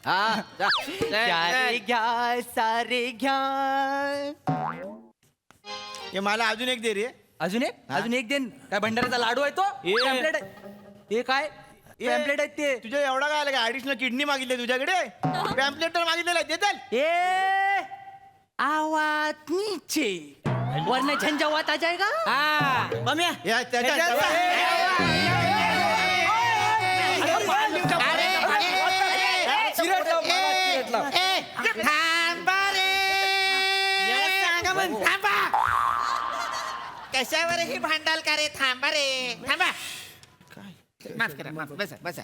हा जा. सारे घ्या सारे घ्या. हे मला अजून एक दे रे. अजून एक देन. काय भंडाऱ्याचा लाडू आहे तो? पॅम्पलेट आहे. हे काय पॅम्पलेट आहेत ते? तुझ्या एवढा काय आला ऍडिशनल किडनी मागितली तुझ्याकडे? पॅम्पलेट तर मागितलेला आहे, देताल? ए आवाज नीचे वरना झंझावात आ जाएगा. मम्या या, त्याच्या- कशावर ही भांडाल का रे? थांबा रे, थांबा. माफ करा, माफ. बसा बसा.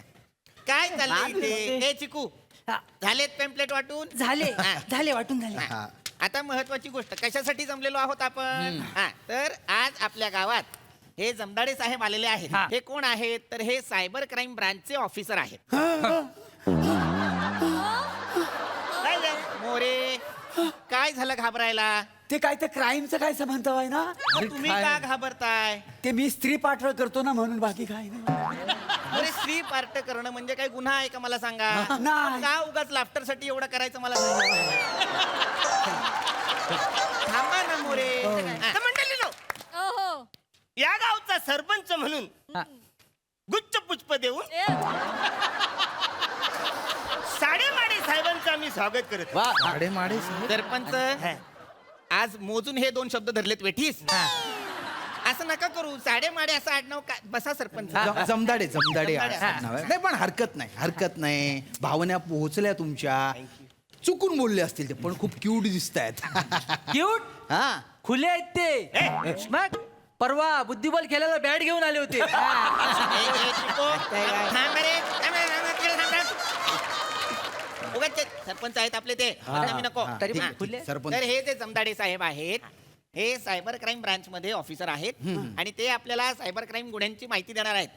काय चाललंय इथे? हे चिकू, झालेत पॅम्पलेट वाटून? झाले हा. झाले वाटून झाले. हा. आता महत्वाची गोष्ट, कशासाठी जमलेलो आहोत आपण? हा, तर आज आपल्या गावात हे जमदाडे साहेब आलेले आहेत. हा. हे कोण आहेत? तर हे सायबर क्राईम ब्रांचचे ऑफिसर आहेत. काय झालं? मोरे, काय झालं घाबरायला? ते काय ते क्राईमचं काय संबंध आहे ना? तुम्ही का घाबरताय? ते मी स्त्री पाठळ करतो ना म्हणून, बाकी काय नाही. अरे स्त्री पार्ट करणं म्हणजे काय गुन्हा आहे का मला सांगा? नाही. का उगाच लाफ्टर साठी एवढं करायचं मला सांगा. थांबा ना मोरे. तर मंडळीनो, ओहो. या गावचा सरपंच म्हणून गुच्छ पुष्प देऊन साडेमाडे साहेबांचं आम्ही स्वागत करत वा सरपंच, आज मोजून हे 2 शब्द धरलेत वेठीस. असं नका करू. साडेमाडे असं आडनाव काय? बसा सरपंच. जमदाडे जमदाडे. असं नाव आहे. नाही पण हरकत नाही. भावना पोहोचल्या तुमच्या. चुकून बोलले असतील ते, पण खूप क्यूट दिसत आहेत. क्यूट हा खुले आहेत ते. मग परवा बुद्धिबळ खेळायला बॅट घेऊन आले होते. ए, चिको, थांब रे. थांब रे, थांब रे, तिकडे थांब रे. उगाच ते सरपंच आहेत आपले ते. मी नको. तरी ठीक पण आहे, खुले. सरपंच. तर हे जे जमदाडे साहेब आहेत, हे सायबर क्राईम ब्रांच मध्ये ऑफिसर आहेत आणि ते आपल्याला सायबर क्राईम गुन्ह्यांची माहिती देणार आहेत.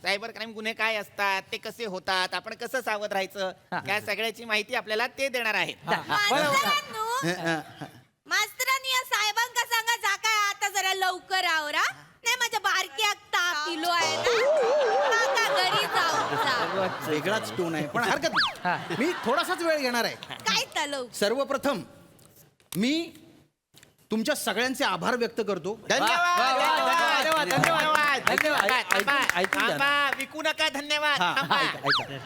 सायबर क्राईम गुन्हे काय असतात, ते कसे होतात, आपण कसं सावध राहायचं, या सगळ्याची माहिती आपल्याला ते देणार आहेत. मास्तरांनी या साहेबांका सांगा जा काय आता जरा लवकर आवरा. नाही माझ्या बारक्या ताप किलो आहे ना. आता घरी जाऊ. वेगळाच टोन आहे, पण हरकत नाही. मी थोडासाच वेळ घेणार आहे. काय तलव? सर्वप्रथम मी तुमच्या सगळ्यांचे आभार व्यक्त करतो. धन्यवाद. ऐकून घ्या ना. थांबा, विकू नका. धन्यवाद. थांबा.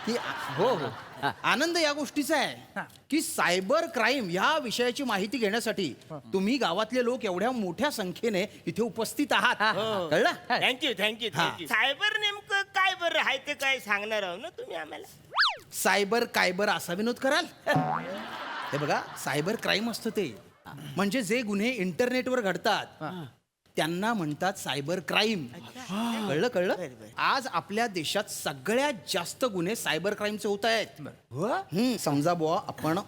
की हो आनंद या गोष्टीचा आहे की सायबर क्राईम या विषयाची माहिती घेण्यासाठी तुम्ही गावातले लोक एवढ्या मोठ्या संख्येने इथे उपस्थित आहात. कळलं? Thank you thank you thank you. सायबर नेमकं काय बरं आहे ते काय सांगणार आहो ना तुम्ही आम्हाला? सायबर कायबर असा विनोद कराल? हे बघा, सायबर क्राईम असतं ते म्हणजे जे गुन्हे इंटरनेटवर घडतात त्यांना म्हणतात सायबर क्राईम. कळलं? आज आपल्या देशात सगळ्यात जास्त गुन्हे सायबर क्राईमचे होत आहेत. समजा बुवा, आपण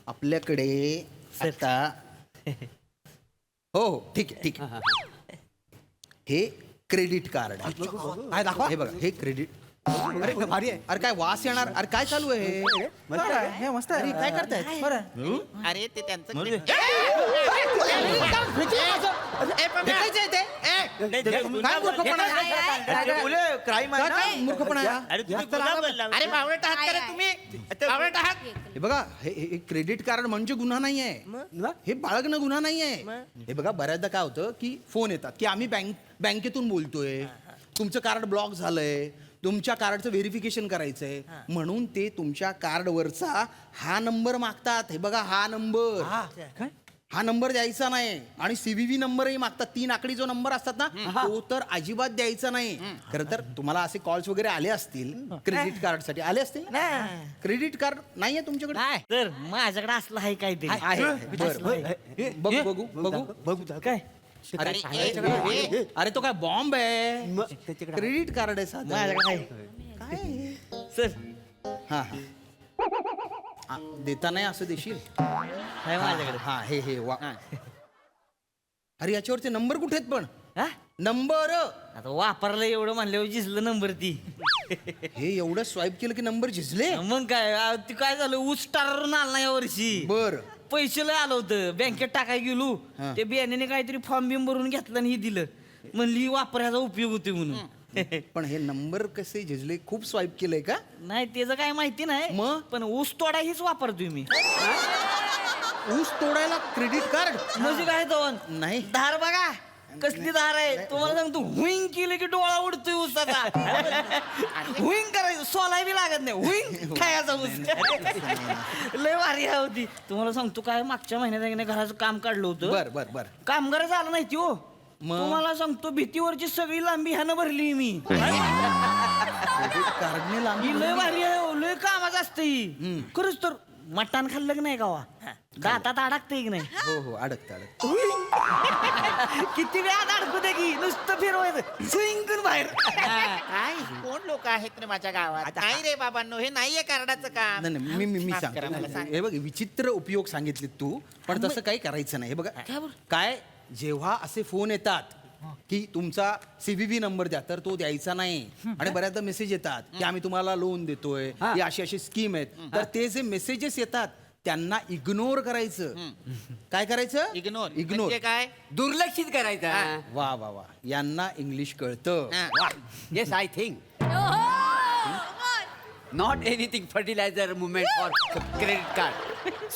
आपल्याकडे आता हो ठीक आहे. हे क्रेडिट कार्ड आहे. दाखवा. हे बघा, हे क्रेडिट. अरे भारी आहे. अरे काय वास येणार? अरे काय चालू आहे? मस्त आहे. काय करतायत? अरे ते त्यांचं काय मूर्खपणा आहे? क्राईम आहे ना? काय मूर्खपणा आहे? अरे तुम्ही गुन्हा बोलला. अरे बावळट आहात का रे तुम्ही? बावळट आहात. हे बघा, हे क्रेडिट कार्ड म्हणजे गुन्हा नाहीये. हे बाळगणं गुन्हा नाहीये. हे बघा, बऱ्याचदा काय होतं की फोन येतात की आम्ही बँकेतून बोलतोय, तुमचं कार्ड ब्लॉक झालंय, तुमच्या कार्डचं व्हेरिफिकेशन करायचंय, म्हणून ते तुमच्या कार्डवरचा हा नंबर मागतात. हे बघा, हा नंबर द्यायचा नाही. आणि सीव्हीव्ही नंबरही मागतात. 3 आकडी जो नंबर असतात ना, तो तर अजिबात द्यायचा नाही. खरं तर तुम्हाला असे कॉल्स वगैरे आले असतील क्रेडिट कार्ड साठी. आले असतील? क्रेडिट कार्ड नाहीये तुमच्याकडे? नाही तर माझ्याकडे असलं आहे काय ते. बघू काय अरे तो काय बॉम्ब आहे? क्रेडिट कार्ड आहे साधं. माझ्याकडे आहे. सर हा देता नाही असं देशील? आहे माझ्याकडे. हा हे वा. अरे याच्यावरचे नंबर कुठे आहेत? पण हा? नंबर आता वापरलं एवढं म्हणल्यावर जिसलं नंबर ती. हे एवढं स्वाईप केलं की नंबर झिजले. मग काय ती काय झालं, ऊस स्टारवरून आला ना यावर्षी. बर पैसे लय आलं होतं, बँकेत टाकाय गेलो. ते बियाण्याने काहीतरी फॉर्म बिम भरून घेतला आणि हे दिलं. म्हणली वापरायचा उपयोग होते म्हणून. पण हे नंबर कसे झिजले? खूप स्वाईप केलंय का? नाही त्याचं काय माहिती नाही मग? पण ऊस तोडा हीच वापरतोय मी. ऊस तोडायला क्रेडिट कार्ड? म्हणजे काय दोन नाही. धार बघा कसली धार आहे तुम्हाला सांगतो. हुईंग केलं की डोळा उडतोय ऊसाचा. हुईंग करायचं सोलाय बी लागत नाही. हुईंग खायचा ऊस. लय भारी आहे होती. तुम्हाला सांगतो काय मागच्या महिन्यात एकने घराचं काम काढलं होतं. बर बर बर. कामगार झालं नाही ती हो. मग? तुम्हाला सांगतो भीतीवरची सगळी लांबी ह्यानं भरली मी. क्रेडिट कार्डने लांबी ही लय भारी आहे हो, लय कामाचं असतं ही. खरंच तर मटण खाल्लं की नाही गावा दातात अडकतंय की नाही. हो हो अडकत अडकत. किती वेळात अडकू दे की नुसतं फिरवायचं स्विंग बाहेर. काय कोण लोक आहेत रे माझ्या गावात? नाही रे बाबांनो, हे नाहीये कार्डाचं काम. नाही नाही, मी माफ करा, मला सांगतो. सांग. हे बघ विचित्र उपयोग सांगितले तू, पण तसं काही करायचं नाही. हे बघा काय, जेव्हा असे फोन येतात की तुमचा CVV नंबर द्या, तर तो द्यायचा नाही. आणि बऱ्याचदा मेसेज येतात की आम्ही तुम्हाला लोन देतोय, ही अशी अशी स्कीम आहेत, तर ते जे मेसेजेस येतात त्यांना इग्नोर करायचं. काय करायचं? Ignore ignore. म्हणजे काय? दुर्लक्षित करायचा. वा वा वा, यांना इंग्लिश कळतं. हा. Yes I think not anything fertilizer movement or credit card.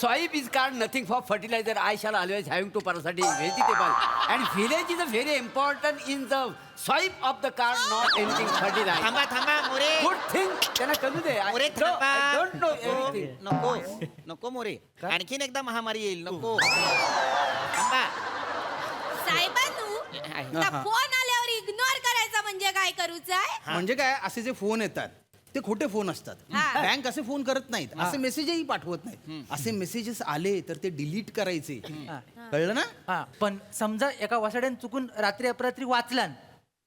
Swipe is card nothing for fertilizer. I shall always having to parasite vegetable and village is a very important in the swipe of the card, not anything fertilizer. थांबा थांबा More. Good thing. त्यांना कळू दे. More No, थांबा. I don't know नको, anything. नको नको मोरे. आणखीन एकदा महामारी येईल. नको थांबा. साहेबांनू फोन आल्यावर इग्नोर करायचा म्हणजे काय करूच आहे? म्हणजे काय, असे जे फोन येतात ते खोटे फोन असतात. हा. बँक असे फोन करत नाहीत, असे मेसेजही पाठवत नाहीत. असे मेसेजेस आले तर ते डिलीट करायचे. कळलं ना? हा, पण समजा एका वसाड्याने चुकून रात्री अपरात्री वाचलान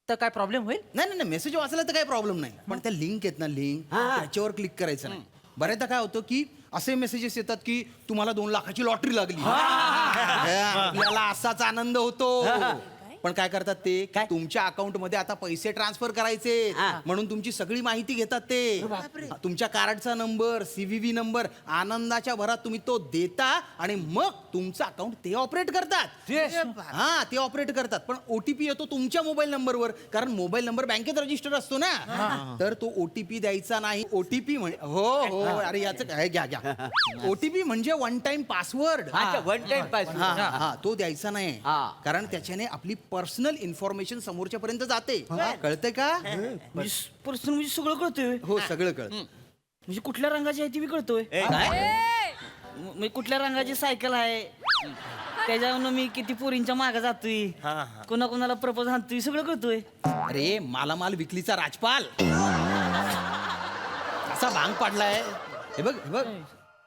तर काय प्रॉब्लेम होईल? नाही नाही मेसेज वाचला तर काही प्रॉब्लेम नाही, पण त्या लिंक आहेत ना, लिंक त्याच्यावर क्लिक करायचं नाही. बऱ्याचदा काय होतं की असे मेसेजेस येतात की तुम्हाला 2 लाखाची लॉटरी लागली. आपल्याला असाच आनंद होतो. पण काय करतात ते, तुमच्या अकाउंट मध्ये आता पैसे ट्रान्सफर करायचे म्हणून तुमची सगळी माहिती घेतात ते. तुमच्या कार्डचा नंबर, CVV नंबर, आनंदाच्या भरात तुम्ही तो देता आणि मग तुमचं अकाउंट ते ऑपरेट करतात. हा, ते ऑपरेट करतात. पण OTP येतो तुमच्या मोबाईल नंबरवर, कारण मोबाईल नंबर बँकेत रजिस्टर असतो ना. तर तो OTP द्यायचा नाही. OTP हो हो, अरे याचं काय, घ्या घ्या. OTP म्हणजे one time password. One time pass. हा हा, तो द्यायचा नाही. हा. कारण त्याच्याने आपली पर्सनल इन्फॉर्मेशन समोरच्या पर्यंत जाते. कळतंय का? पर्सनल म्हणजे सगळं कळतोय. हो, सगळं कळत. म्हणजे कुठल्या रंगाची आहे ती बी कळतोय. म्हणजे कुठल्या रंगाची सायकल आहे त्याच्यावरून मी किती पोरींच्या मागे जातोय, कोणा कोणाला प्रपोज आणतोय, सगळं कळतोय. अरे मालामाल विकलीचा राजपाल असा भांग पाडलाय. हे बघ हे बघ,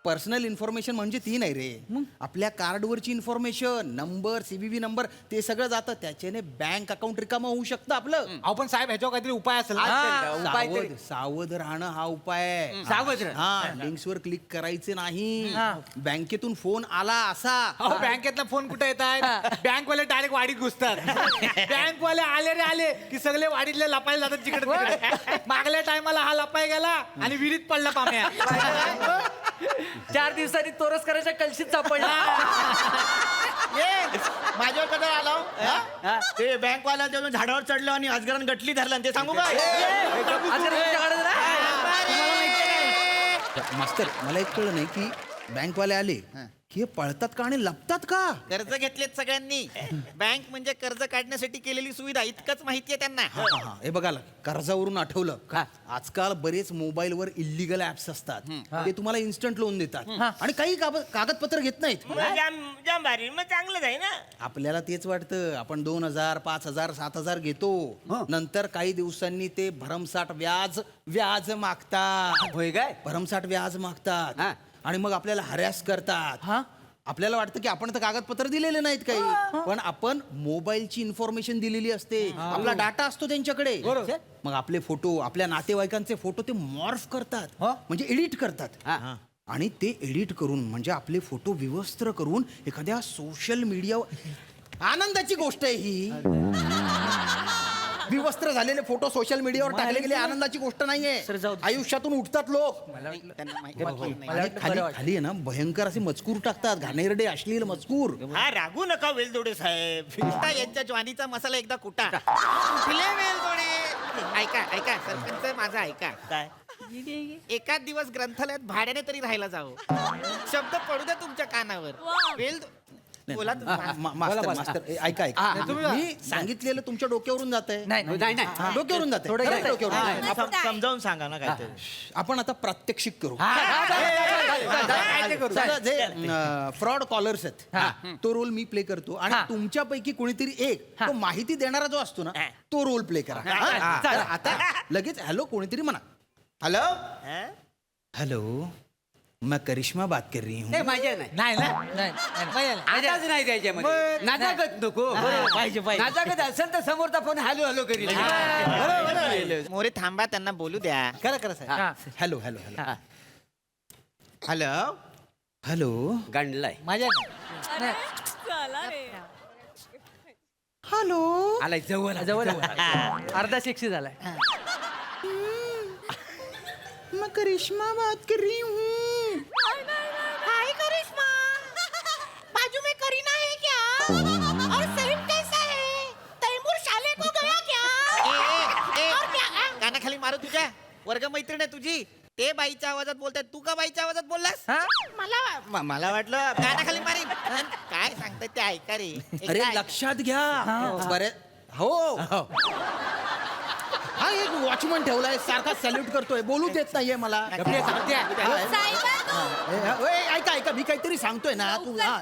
पर्सनल इन्फॉर्मेशन म्हणजे ती नाही रे, आपल्या कार्डवरची इन्फॉर्मेशन, नंबर, CVV नंबर, ते सगळं जातं. त्याच्याने बँक अकाउंट रिकामं होऊ शकतं आपलं. आपण साहेब ह्याच्यावर काहीतरी उपाय असेल. उपाय तरी. सावध राहणं हा उपाय आहे. सावध राहा. हा, लिंक्सवर क्लिक करायचे नाही. बँकेतून फोन आला असा, बँकेतला फोन कुठे येत आहेत? बँकवाले डायरेक्ट वाडीत घुसतात. बँकवाले आले रे आले की सगळे वाडीतले लपायला जातात जिकडे. मागल्या टायमाला हा लपाय गेला आणि विहिरीत पडला पाम्या. 4 दिवसांनी तोरस करायच्या कलशीत सापडला. माझ्यावर कधी आलो ते बँकवाला तेव्हा झाडावर चढलो आणि अजगरान गटली धरला आणि ते सांगू काय? मास्तर मला एक कळलं नाही की बँकवाले आले की हे पळतात का आणि लपतात का? कर्ज घेतलेत सगळ्यांनी. बँक म्हणजे कर्ज काढण्यासाठी केलेली सुविधा, इतकंच माहितीये त्यांना. हा, हा, हे बघायला कर्जावरून आठवलं, आजकाल बरेच मोबाईलवर इलिगल ऍप्स असतात. ते तुम्हाला इन्स्टंट लोन देतात आणि काही कागदपत्र घेत नाहीत. जाम भारी, मग चांगलंच आहे ना. आपल्याला तेच वाटतं, आपण 2,000, 5,000, 7,000 घेतो, नंतर काही दिवसांनी ते भरमसाठ व्याज मागतात. होय काय? भरमसाठ व्याज मागतात आणि मग आपल्याला हरॅस करतात. आपल्याला वाटतं की आपण तर कागदपत्र दिलेले नाहीत काही, पण आपण मोबाईलची इन्फॉर्मेशन दिलेली असते, आपला डाटा असतो त्यांच्याकडे. मग आपले फोटो, आपल्या नातेवाईकांचे फोटो ते मॉर्फ करतात, म्हणजे एडिट करतात. आणि ते एडिट करून, म्हणजे आपले फोटो विवस्त्र करून एखाद्या सोशल मीडियावर, आनंदाची गोष्ट आहे ही. विवस्त्र झालेले फोटो सोशल मीडियावर टाकले गेले, आनंदाची गोष्ट नाहीये. आयुष्यातून उठतात लोक त्यांना माहिती नाही. आणि खाली खाली आहे ना भयंकर असे मजकूर टाकतात, घाणेरडे अश्लील मजकूर. हा, रागू नका वेलदोडे साहेब. कुठा यांच्या ज्वानीचा मसाला एकदा कुठा. कुठले वेलदोडे, ऐका ऐका सरपंच माझा ऐका काय एकाच दिवस ग्रंथालयात भाड्याने तरी राहायला जावं शब्द पडू द्या तुमच्या कानावर वेल बोला मास्तर मास्तर ऐका ऐका मी सांगितलेलं तुमच्या डोक्यावरून जात आहे नाही डोक्यावरून जात डोक्यावरून समजावून सांगा ना काय ते आपण आता प्रात्यक्षिक करू करू. चला, जे फ्रॉड कॉलर्स आहेत तो रोल मी प्ले करतो आणि तुमच्यापैकी कोणीतरी एक तो माहिती देणारा जो असतो ना तो रोल प्ले करा हा? तर आता लगेच हॅलो कोणीतरी म्हणा हॅलो हॅलो मैं करिश्मा बात कर रही हूँ ते माझ्या नाही नाही ना आताच नाही त्याच्यामध्ये नाचागत नको पाहिजे, पाहिजे. नाचागत असेल तर समोरचा फोन हॅलो हॅलो करील मोरे थांबा त्यांना बोलू द्या खरं खरं साहेब hello hello hello hello hello गांडलाय माझ्या हॅलो आलाय जवळ जवळ अर्धा सेक्सी झालाय मैं करिश्मा बात कर रही हूँ हाय करिश्मा बाजू में करीना है क्या और सलीम कैसा है तैमूर शाले को गया क्या और क्या कानाखाली मारू तुझ्या वर्ग मैत्रीण आहे तुझी ते बाईच्या आवाजात बोलताय तू का बाईच्या आवाजात बोललास मला वाटलं कानाखाली मारीन काय सांगताय ते ऐका रे अरे लक्षात घ्या बरे हो हा एक वॉचमन ठेवलाय सारखा सॅल्यूट करतोय बोलू देत नाहीये मला ऐका ऐका मी काहीतरी सांगतोय ना तू हा.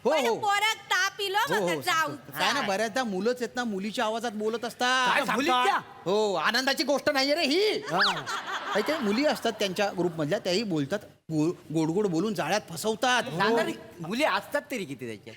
हो, हो. पोरात ताप इलो हो मग हो जाऊ काय ना बऱ्याचदा मुलंच आहेत ना मुलीच्या आवाजात बोलत असतात मुलीच्या? हो आनंदाची गोष्ट नाहीये रे ही काही काही मुली असतात त्यांच्या ग्रुप मधल्या त्याही बोलतात गोड गोड बोलून जाळ्यात फसवतात सांगा रे, मुली असतात तरी किती त्याच्या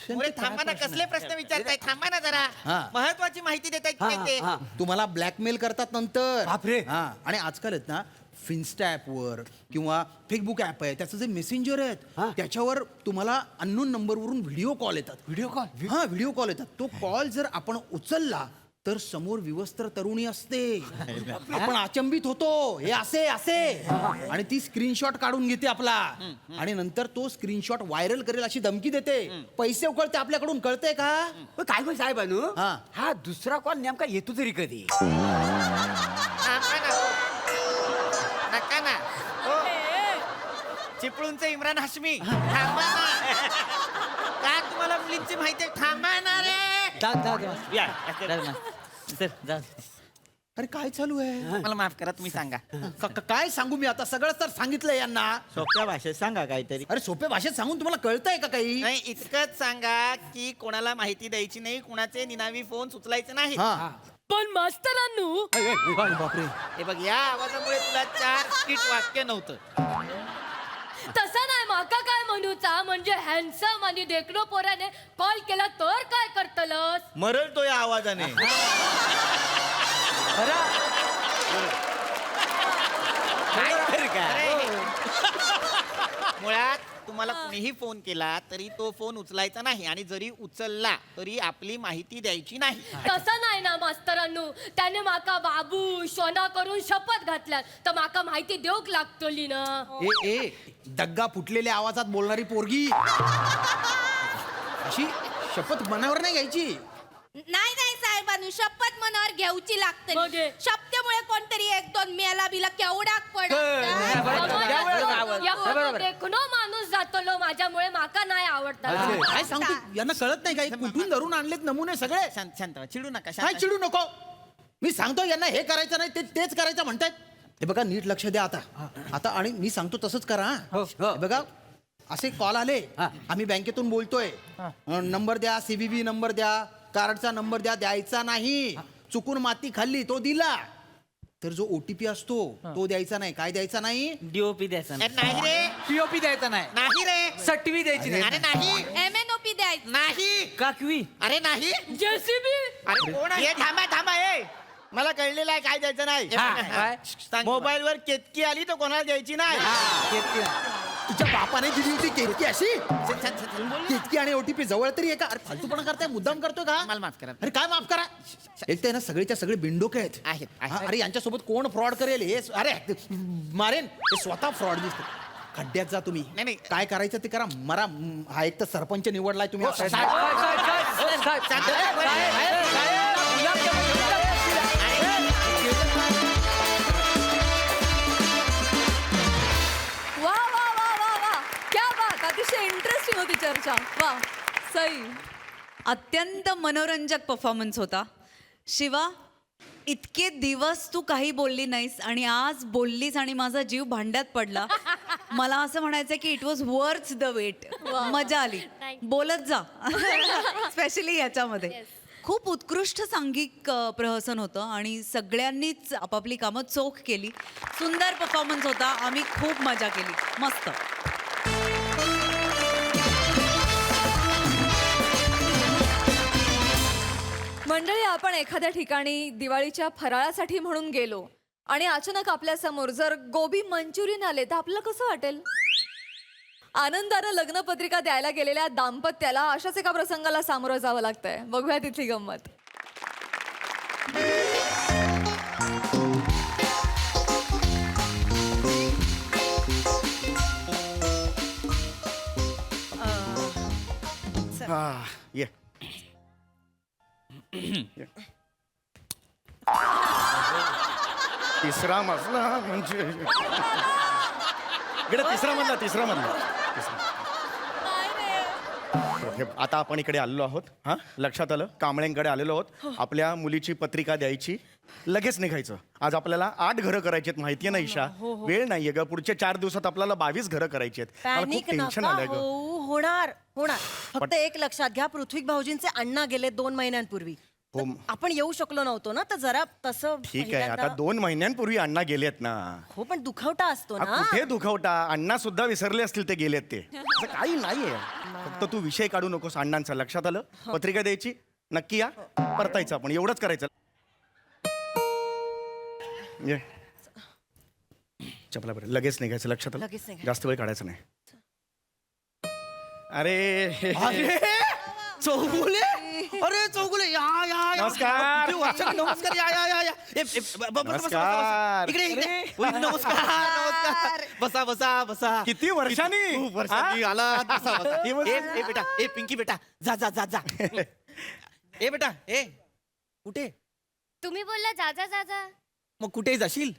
मोरे थांबा ना कसले प्रश्न विचारताय थांबा ना जरा हा. महत्वाची माहिती देताय की नाही ते तुम्हाला ब्लॅकमेल करतात नंतर बापरे. हा आणि आजकाल आहेत ना फिन्स्टा ॲपवर किंवा फेसबुक ॲप आहे त्याचं जे मेसेंजर आहेत त्याच्यावर तुम्हाला अननोन नंबरवरून व्हिडिओ कॉल येतात व्हिडिओ कॉल येतात तो कॉल जर आपण उचलला तर समोर विवस्त्र तरुणी असते आपण अचंबित होतो हे असे असे आणि ती स्क्रीनशॉट काढून घेते आपला आणि नंतर तो स्क्रीनशॉट व्हायरल करेल अशी धमकी देते पैसे उकळते आपल्याकडून कळते का काय होय साहेब अनु हा. हा दुसरा कॉल नेमका येतो तरी कधी थांबा ना नका ना हो चिपळूणचे इम्रान हाशमी थांबा ना का तुम्हाला मुलींची माहिती आहे? थांबा ना रे या अरे काय चालू आहे मला माफ करा तुम्ही सांगा काय सांगू मी आता सगळं तर सांगितलंय यांना सोप्या भाषेत सांगा काहीतरी अरे सोप्या भाषेत सांगून तुम्हाला कळतंय का काही नाही इतकंच सांगा की कोणाला माहिती द्यायची नाही कुणाचे निनावी फोन उचलायचे नाही हा पण मास्तरांनू बापरे हे बघ या आवाजामुळे तुला 4 स्किट वाक्य नव्हतं तसं नाही माका काय म्हणूचा म्हणजे हॅन्डसम आणि देखणो पोराने कॉल केला तर काय करतलस मरल तो या आवाजाने मुळात तुम्हाला कुणीही फोन केला तरी तो फोन उचलायचा नाही आणि जरी उचलला तरी आपली माहिती द्यायची नाही तसं नाही ना मास्तरांनू त्याने माका बाबू सोना करून शपथ घातल्यात तर माका माहिती देऊक लागतली ना ए दग्गा फुटलेल्या आवाजात बोलणारी पोरगी अशी शपथ मनावर नाही घ्यायची नाही नाही साहेबांनी शपथ मनावर घेऊची लागते म्हणजे? शपथेमुळे कोणतरी 1-2 मेला बिला केवढाक देखणो माणूस जातलो माझ्यामुळे माका नाही आवडतात काय सांगतो यांना कळत नाही काही कुठून धरून आणलेत नमुने सगळे शांत शांत व्हा, चिडू नका काय शांत चिडू नको मी सांगतो यांना हे करायचं नाही तेच करायचं म्हणतायत हे बघा नीट लक्ष द्या आता आणि मी सांगतो तसंच करा हा. हे बघा असे कॉल आले आम्ही बँकेतून बोलतोय नंबर द्या CVV नंबर द्या कार्डचा नंबर द्यायचा नाही चुकून माती खाल्ली तो दिला तर जो OTP असतो तो द्यायचा नाही काय द्यायचा नाही डीओपी द्यायचा अरे नाही रे पीओपी द्यायचा नाही नाही रे सटवी द्यायची नाही अरे नाही MNOP द्यायचं नाही काकवी अरे नाही JCB अरे कोण आहे? हे थांबा थांबा ए मला कळलेलं आहे काय द्यायचं नाही सांग. मोबाईल वर केतकी आली तर कोणाला द्यायची नाही तुझ्या बापाने दिली होती केतकी अशी चल, चल, चल, चल, बोल ना. केतकी आणि OTP जवळ तरी आहे का अरे फालतूपणा करताय मुद्दाम करतोय का मला माफ करा अरे काय माफ करा एक तर ना सगळेच्या सगळे बिंडोके आहेत आहेत, आहेत. हा, अरे यांच्यासोबत कोण फ्रॉड करेल हे अरे मारेन हे स्वतः फ्रॉड दिसते खड्ड्यात जा तुम्ही नाही, नाही. काय करायचं ते करा मरा हा एक तर सरपंच निवडलाय तुम्ही हो, आता. अतिशय इंटरेस्टिंग होती चर्चा. वा सई. अत्यंत मनोरंजक परफॉर्मन्स होता. शिवा, इतके दिवस तू काही बोलली नाहीस आणि आज बोललीस आणि माझा जीव भांड्यात पडला. मला असं म्हणायचं की it was worth the wait. मजा आली. बोलत जा. स्पेशली याच्यामध्ये खूप उत्कृष्ट सांघिक प्रहसन होतं आणि सगळ्यांनीच आपापली कामं चोख केली. सुंदर परफॉर्मन्स होता. आम्ही खूप मजा केली. मस्त. मंडळी, आपण एखाद्या ठिकाणी दिवाळीच्या फराळासाठी म्हणून गेलो आणि अचानक आपल्या समोर जर गोबी मंचुरियन आले तर आपल्याला कसं वाटेल? आनंदानं लग्नपत्रिका द्यायला गेलेल्या दाम्पत्याला अशाच एका प्रसंगाला सामोरं जावं लागतंय. बघूया तिथली गंमत. ये तिसरा मजला म्हणजे इकडे तिसरा मधला हे आता आपण इकडे आलेलो आहोत. हा, लक्षात आलं? कांबळेंकडे आलेलो आहोत. आपल्या मुलीची पत्रिका द्यायची, लगेच निघायचं. आज आपल्याला 8 घरं करायची आहेत, माहितीये ना ईशा? वेळ नाहीये ग. पुढच्या 4 दिवसात आपल्याला 22 घरं करायची आहेत. मला खूप टेन्शन आलंय ग. होणार होणार. फक्त एक लक्षात घ्या, पृथ्वी भाऊजींचे अण्णा गेले 2 महिन्यांपूर्वी. हो. तर आपण येऊ शकलो नव्हतो ना, तर जरा तसं ठीक आहे. आता पहिल्यांदा- 2 महिन्यांपूर्वी अण्णा गेलेत ना. हो, पण दुखवटा असतो हा, ना. कुठे दुखवटा? अण्णा सुद्धा विसरले असतील ते गेलेत ते. असं काही नाहीये. फक्त तू विषय काढू नकोस अण्णांचा. लक्षात आलं? पत्रिका द्यायची, नक्की या. परतायचं आपण, एवढंच करायचं. ये. चपला बरं, लगेच निघायचं. लक्षात आलं? लगेच निघायचं. जास्त वेळ काढायचा नाही. अरे चौगुले, अरे चौगुले, या या या. नमस्कार. किती वर्षांनी नमस्कार. या या या या. नमस्कार. इकडे इकडे. वहिनी, नमस्कार नमस्कार. बसा बसा बसा. किती वर्षांनी? खूप वर्षांनी आला. बसा बसा. किती वर्ष? ए बेटा, ए पिंकी बेटा, जा जा जा जा. ए बेटा, ए कुठे? तुम्ही बोलला जा जा जा जा. मग कुठे जाशील?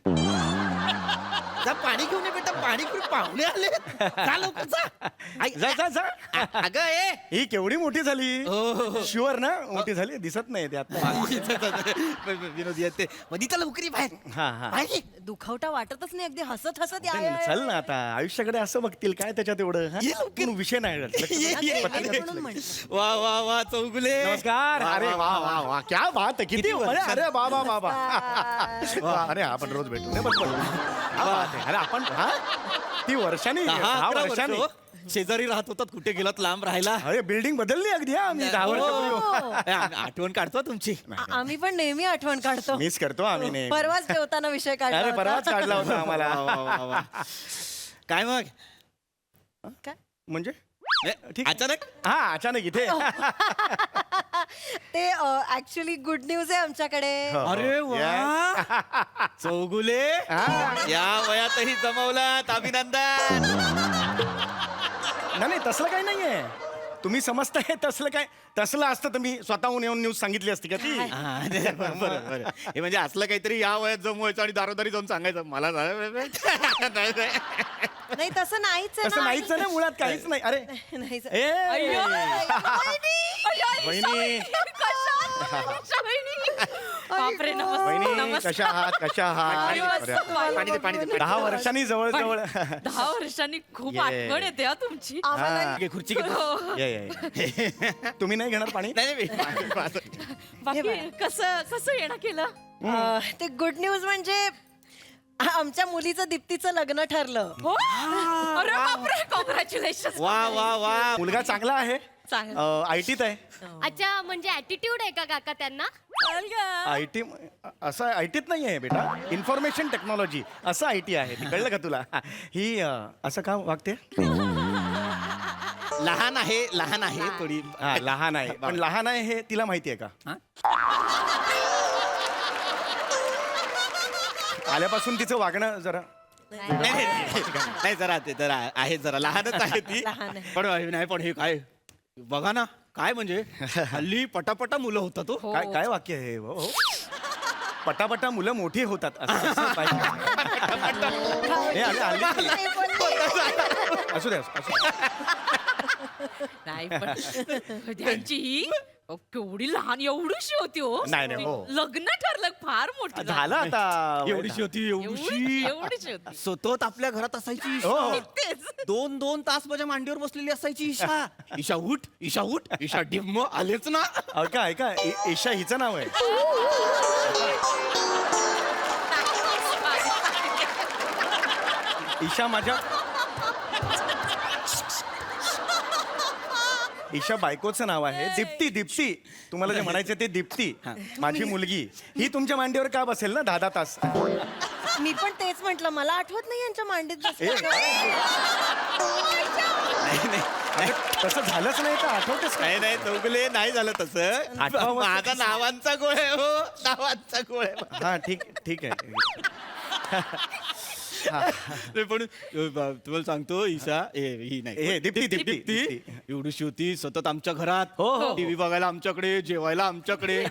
जा पाणी घेऊन ये बेटा, पाणी घेऊन. पाहुणे आले. जा लवकर जा. जा जा जा. अगं ए. ही केवढी मोठी झाली. हो. शुअर ना? मोठी झाली, दिसत नाही त्यात. विनोदी येते मधी त्याला उकरी बाहेर. हा हा. बाहेर. दुखवटा वाटतच नाही, अगदी हसत हसत या, पण या, या. चल ना आता, आयुष्याकडे असं बघतील काय त्याच्यात एवढं. हा? ये लवकर. तू विषय नाही ये, ये. म्हणून म्हटलं. वा वा वा चौगुले. नमस्कार. अरे वा वा वा, क्या बात आहे. किती वर्ष. अरे बाबा बाबा. अरे आपण रोज भेटू नाही पण अरे आपण हा ती वर्षांनी 10 वर्षांनी शेजारी राहत होतात, कुठे गेलात लांब राहायला? अरे बिल्डिंग बदलली अगदी. हा मी 10 वर्षापूर्वी आठवण काढतो तुमची. आम्ही पण नेहमी आठवण काढतो. मिस करतो आम्ही नेहमी. परवाच जेवताना विषय काढला अरे होता. परवाच काढला होता आम्हाला. वा, वा, वा. काय मग? काय? म्हणजे ठीक. अचानक हा अचानक इथे. ते ऍक्च्युली गुड न्यूज आहे आमच्याकडे. अरे वा चौगुले, या वयातही जमवलात, अभिनंदन. नाही तसलं काही नाहीये. तुम्ही समजताय तसलं काय. तसलं असतं तर मी स्वतःहून येऊन न्यूज सांगितली असती का ती. बरं बरं. हे म्हणजे असलं काहीतरी या वयात जमवायचं आणि दारोदारी जाऊन सांगायचं मला. नाही तसं नाहीच आहे तसं ना. नाहीच ना मुळात, काहीच नाही. अरे नाहीच. ए वहिनी, बापरे, वहिनी कशा आहात? कशा आहात? पाणी दे, पाणी दे. 10 वर्षांनी जवळ जवळ. 10 वर्षांनी खूप ये. आठवण येते हा तुमची. आम्हाला घे, खुर्ची घे. ये. तुम्ही नाही घेणार पाणी? नाही नाही. बाकी कसं येणं केलं? ते गुड न्यूज म्हणजे आमच्या मुलीचं दीप्तीचं लग्न ठरलं. हो? अरे बापरे, कॉंग्रॅच्युलेशन. वा वा वा. मुलगा चांगला आहे. आयटीत आहे. अच्छा, म्हणजे ऍटिट्यूड आहे का काका त्यांना? आयटी असं आयटीत नाही आहे बेटा. इन्फॉर्मेशन टेक्नॉलॉजी असं आयटी आहे. ते कळलं का तुला? ही असं का वागते? लहान आहे थोडी. हा लहान आहे, पण लहान आहे हे तिला माहिती आहे का? आल्यापासून तिचं वागणं जरा नाही जरा ते जरा आहे, जरा लहानच आहे ती. लहान आहे. पण नाही, पण हे काय बघा ना, काय म्हणजे हल्ली पटापटा मुलं होतात. तो काय काय वाक्य आहे हो? हो. पटापटा मुलं मोठी होतात असं पाहिजे. हे हल्ली- ते पण नाही. असू द्या असू द्या. नाही पण त्यांची ही केवढी लहान एवढीशी होती हो. नाही, नाही, हो. लग्न ठरलं फार मोठी झालं आता एवढीशी होती एवढीशी होती. सतत आपल्या घरात असायची ईशा. हो. तेच. 2-2 तास माझ्या मांडीवर बसलेली असायची ईशा. ईशा उठ, ईशा उठ, ईशा डिम्म आलेच ना. ऐका ऐका ईशा हिचं नाव आहे. ईशा माझ्या ईशा बायकोचं नाव आहे दीप्ती. दीप्ती तुम्हाला जे म्हणायचं ते दीप्ती. माझी मुलगी ही तुमच्या मांडीवर का बसेल ना 10 तास. मी पण तेच म्हंटल, मला आठवत नाही यांच्या मांडीत ए, अगं, तसं झालंच नाही तर आठवतेच काय. नाही चौगले नाही झालं तसं. आठवावं. माझा नावांचा गोळ आहे हो, नावांचा गोळ आहे. हा ठीक आहे. पण तुम्हाला सांगतो ईशा ही नाही दीप्ती. एवढीशी होती सतत आमच्या घरात. हो. टीव्ही बघायला आमच्याकडे, जेवायला आमच्याकडे.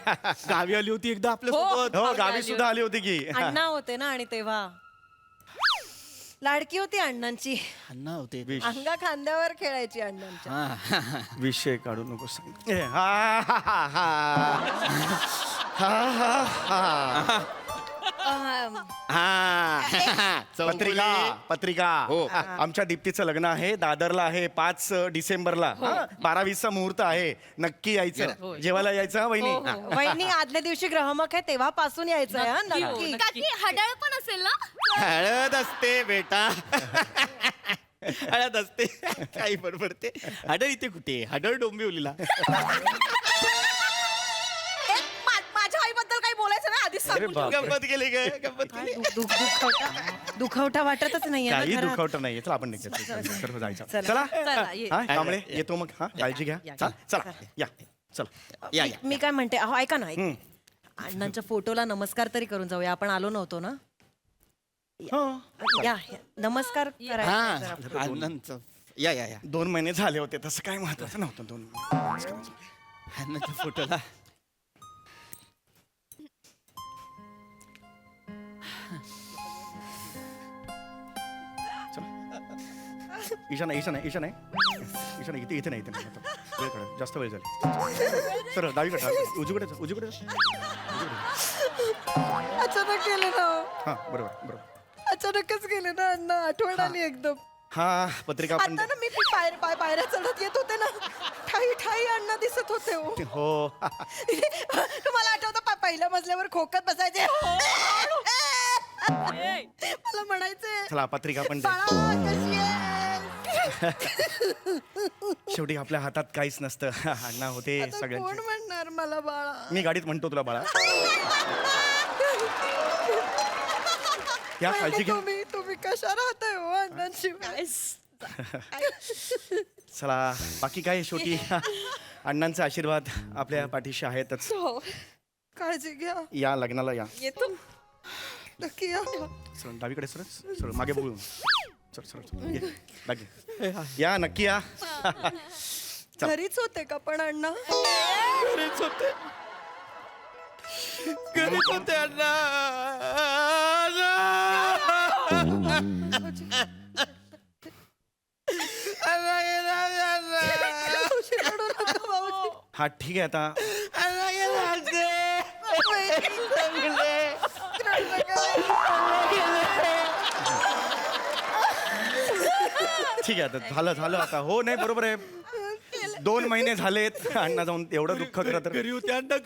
गावी आली होती एकदा आपल्या सोबत. हो गावी सुद्धा आली होती की. अण्णा होते ना आणि तेव्हा लाडकी होती अण्णांची. अण्णा होते. अंगा खांद्यावर खेळायची अण्णांच्या. विषय काढू नको सांग. हा पत्रिका हो. आमच्या दीप्तीचं लग्न आहे दादरला आहे 5 डिसेंबरला. 12-20चा मुहूर्त आहे. नक्की यायचं, जेवायला यायचं हा वहिनी. वहिनी आदल्या दिवशी ग्रहमक आहे तेव्हापासून यायचं आहे, हा, नक्की. काकी हडळ पण असेल ना? हळद असते बेटा. हळद असते. काही बरोबर ते हडळ इथे कुठे, हडळ डोंबिवलीला. माझ्या आईबद्दल काही बोलायचं ना आधीच सांगून ठेव. गंमत केली ग, गंमत केली. दुखवटा वाटतच नाहीये ना काही घरात. दुखवट नाहीये. चला आपण निघतो. सर्व जायचं. चला. चला चला, ये. हा कांबळे येतो मग. हा काळजी घ्या. चला या चला. या मी काय म्हणते, अहो ऐका ना, अण्णांच्या फोटोला नमस्कार तरी करून जाऊया. आपण आलो नव्हतो ना. या नमस्कार करायचा जरा. हा अण्णांचं. या 2 महिने झाले होते तसं काय महत्वाचं नव्हतं. 2 महिने अण्णाच्या फोटोला. ईशा नाही इथे नाही. वेळ काढा, जास्त वेळ झाली. सर डावीकडे उजवीकडे. अचानक गेले ना, हा बरोबर. अचानकच गेले ना अण्णा. आठवण आली एकदम. हा पत्रिका पण आता ना मी पायऱ्या चढत येत होते ना, ठाई अण्णा दिसत होते हो. हो. तुम्हाला आठवतं पहिल्या मजल्यावर खोकत बसायचे. मला म्हणायचे, चला पत्रिका पण दे. बाळा कशी आहेस? शेवटी आपल्या हातात काहीच नसतं. अण्णा होते आता कोण सगळ्यांचे. म्हणणार मला बाळा? मी गाडीत म्हणतो तुला बाळा. या काळजी घ्या. तुम्ही कशा राहताय हो अण्णांशिवाय? चला बाकी काय शेवटी अण्णांचा आशीर्वाद आपल्या पाठीशी आहेतच. हो, काळजी घ्या. या लग्नाला या. येतो नक्की या. सर डावीकडे सर मागे बोलून सर ये, back ये. या नक्की या. घरीच होते का पण अण्णा? घरीच होते अण्णा. रडू नका भाऊजी. हा ठीक आहे आता. ठीक आहे आता झालं आता. हो नाही बरोबर आहे. 2 महिने झालेत अण्णा जाऊन एवढं दुःख करत. घरी होते अण्णा,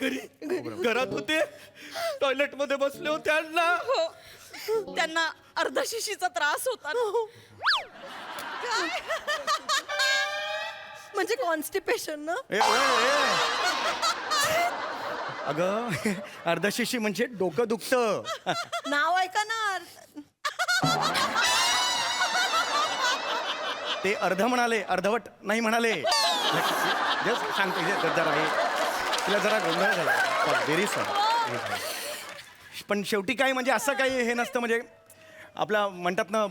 घरात होते. टॉयलेट मध्ये बसले होते अण्णा. त्यांना अर्धशिशीचा त्रास होता ना. म्हणजे कॉन्स्टिपेशन ना. अगं अर्धशिशी म्हणजे डोकं दुखतं. नाव ऐका ना. ते अर्ध म्हणाले, अर्धवट नाही म्हणाले. जस्ट सांगतो जरा हे तिला जरा गोंधळ झाला. Very sorry. पण शेवटी काय म्हणजे असं काही हे नसतं. म्हणजे आपला म्हणतात ना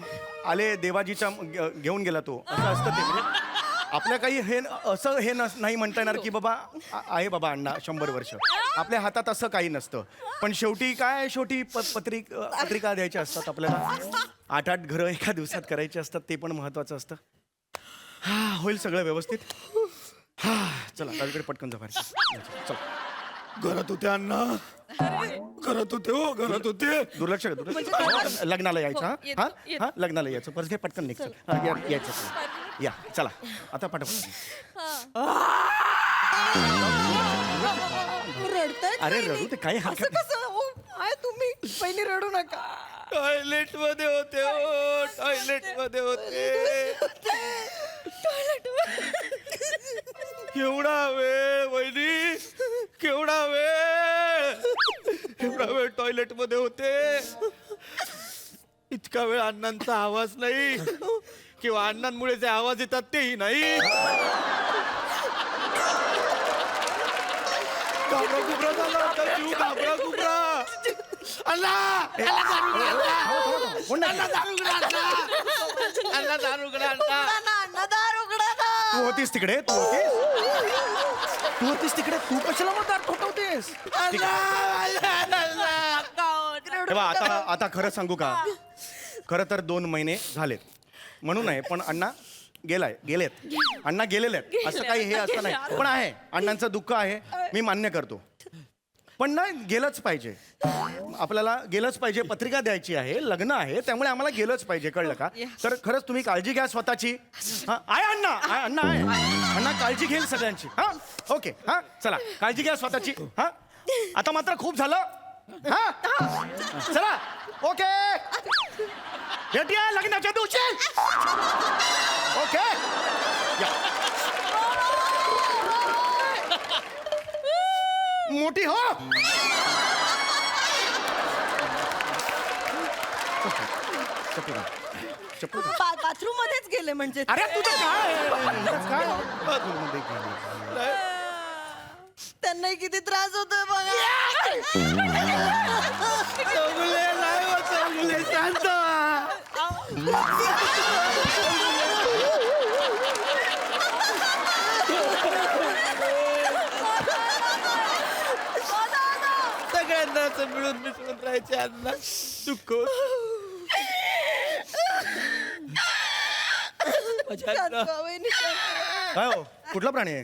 आले देवाजीच्या घेऊन गेला तो असं असतं ते. म्हणजे आपल्या काही हे असं हे नाही म्हणता येणार की बाबा आहे बाबा अण्णा 100 वर्ष. आपल्या हातात असं काही नसतं. पण शेवटी काय शेवटी पत्रिका द्यायच्या असतात आपल्याला. 8 घरं एका दिवसात करायची असतात, ते पण महत्वाचं असतं. हा होईल सगळं व्यवस्थित. हा चला डावीकडे पटकन जा बाहेर. चला. घरात होते अण्णा, घरात होते हो, घरात होते. दुर्लक्ष लग्नाला यायचं. हा हा लग्नाला यायचं. परत घे पटकन निघ. यायचं चला. या चला आता पटापट. अरे रडू ते काही हरकत नाही. तुम्ही पहिली रडू नका. टॉयलेट मध्ये होते हो, टॉयलेट मध्ये होते. केवढा वेळ वहिनी, केवढा वेळ टॉयलेट मध्ये होते. इतका वेळ अण्णांचा आवाज नाही किंवा अण्णांमुळे जे आवाज येतात तेही नाही. घाबरा घुबरा झाला होता जीव, घाबरा घुबरा. अण्णा तू होतीस तिकडे, तू होतीस तिकडे. तू कशाला मग दार ठोठवतेस? तेव्हा आता खरं सांगू का, खरं तर 2 महिने झालेत म्हणून आहे. पण अण्णा गेलेत. अण्णा गेलेले आहेत. असं काही हे असं नाही. पण आहे अण्णांचं दुःख आहे, मी मान्य करतो. पण ना गेलंच पाहिजे, आपल्याला गेलंच पाहिजे. पत्रिका द्यायची आहे, लग्न आहे, त्यामुळे आम्हाला गेलंच पाहिजे. कळलं का? तर खरंच तुम्ही काळजी घ्या स्वतःची. हा आहे अण्णा आहे. अण्णा काळजी घेईल सगळ्यांची. हा ओके. हा चला काळजी घ्या स्वतःची. हा आता मात्र खूप झालं. हा चला ओके. भेटूया लग्नाच्या दिवशी. ओके या. मोठी हो. बाथरूम मध्येच गेले म्हणजे. अरे तुझं काय बाथरूममध्ये गेली? त्यांनाही किती त्रास होतोय बघा. चौगुले शांत. सगळ्यांना असं मिळून मिसळून राहायचे अण्णा. दुःख काय हो कुठला प्राणी आहे?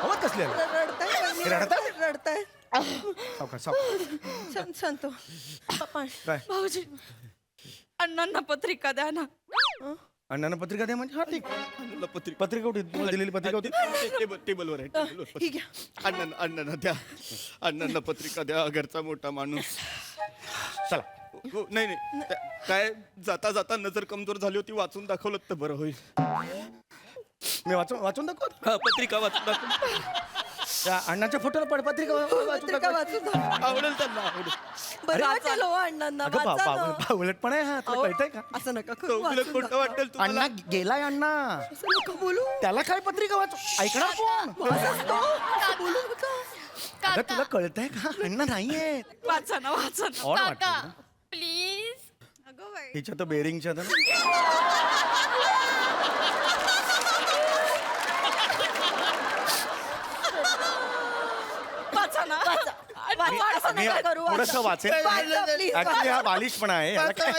आवाज कसले आले? रडताय. सावकाश. शांत. काय भाऊजी अण्णांना पत्रिका द्या ना. अण्णांना पत्रिका द्या म्हणजे? हा ठीक. पत्रिका होती तुम्हाला दिलेली पत्रिका होती. टेबलवर आहे. अण्णांना द्या, अण्णांना पत्रिका द्या. घरचा मोठा माणूस. चला. नाही काय जाता जाता नजर कमजोर झाली होती, वाचून दाखवलं तर बरं होईल. मी वाचून दाखव. पत्रिका वाचून दाखव. त्या अण्णाच्या फोटोला पत्रिका वाचून आवडेल त्यांना, आवडेल. बरं वाटेल हो अण्णांना. वाचा ना. उलट पण आहे. हा तुला कळतंय का? असं नका करू. चौगुले खोटं वाटेल तुम्हाला. अण्णा गेलाय. अण्णा असं नका बोलू. त्याला काय पत्रिका वाचू ऐकणार कोण? बोलू नका. अगं तुला कळतंय का? अण्णा नाहीये. वाचा ना. ऑड वाटतं. प्लीज. हिच्या तर बेरिंगच्या तर वाचा ना. असं नका करू. थोडस वाचेल. वाचा, please, ऍक्च्युली हा बालिश पण आहे. याला काय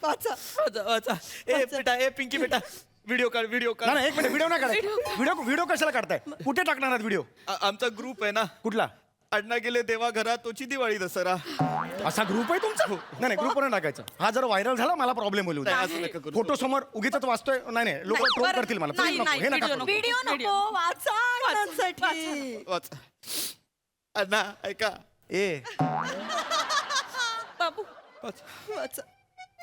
वाचा. ए बेटा, ए पिंकी बेटा, व्हिडिओ काढ. नाही, एक मिनिट. व्हिडिओ नाही काढाय. व्हिडिओ कशाला काढताय? कुठे टाकणार आहात व्हिडिओ? आमचा ग्रुप आहे ना. कुठला? अण्णा गेले देवा घरात तोची दिवाळी दसरा. असा ग्रुप आहे तुमचा? नाही ग्रुपवर टाकायचा. हा जर व्हायरल झाला मला प्रॉब्लेम होईल उद्या. असं नका करू. फोटो समोर उगीच वाचतोय. नाही लोक ट्रोल करतील मला. Please नको. हे नका करू. व्हिडिओ नको. वाचा अण्णांसाठी. वाचा. अण्णा ऐका. ए बाबू वाचा.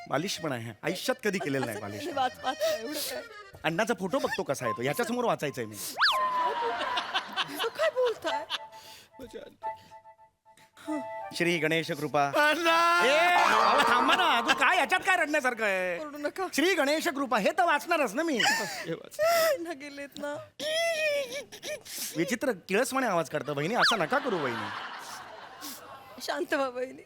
बालिश पण आहे. आयुष्यात कधी केलेलं नाही बालिश. वाच. एवढं काय. अण्णाचा फोटो बघतो कसा आहे तो, याच्या समोर वाचायचंय मी. असं काय बोलताय? श्री गणेश कृपा. अण्णा ए, अहो, थांबा ना. तू काय याच्यात काय रडण्यासारखं आहे? रडू नका. श्री गणेश कृपा हे तर वाचणारच ना मी. हे वाच. ना गेलेत ना. विचित्र किळसवाने आवाज काढतो बहिणी. असं नका करू बहिणी. शांत व्हा बहिणी.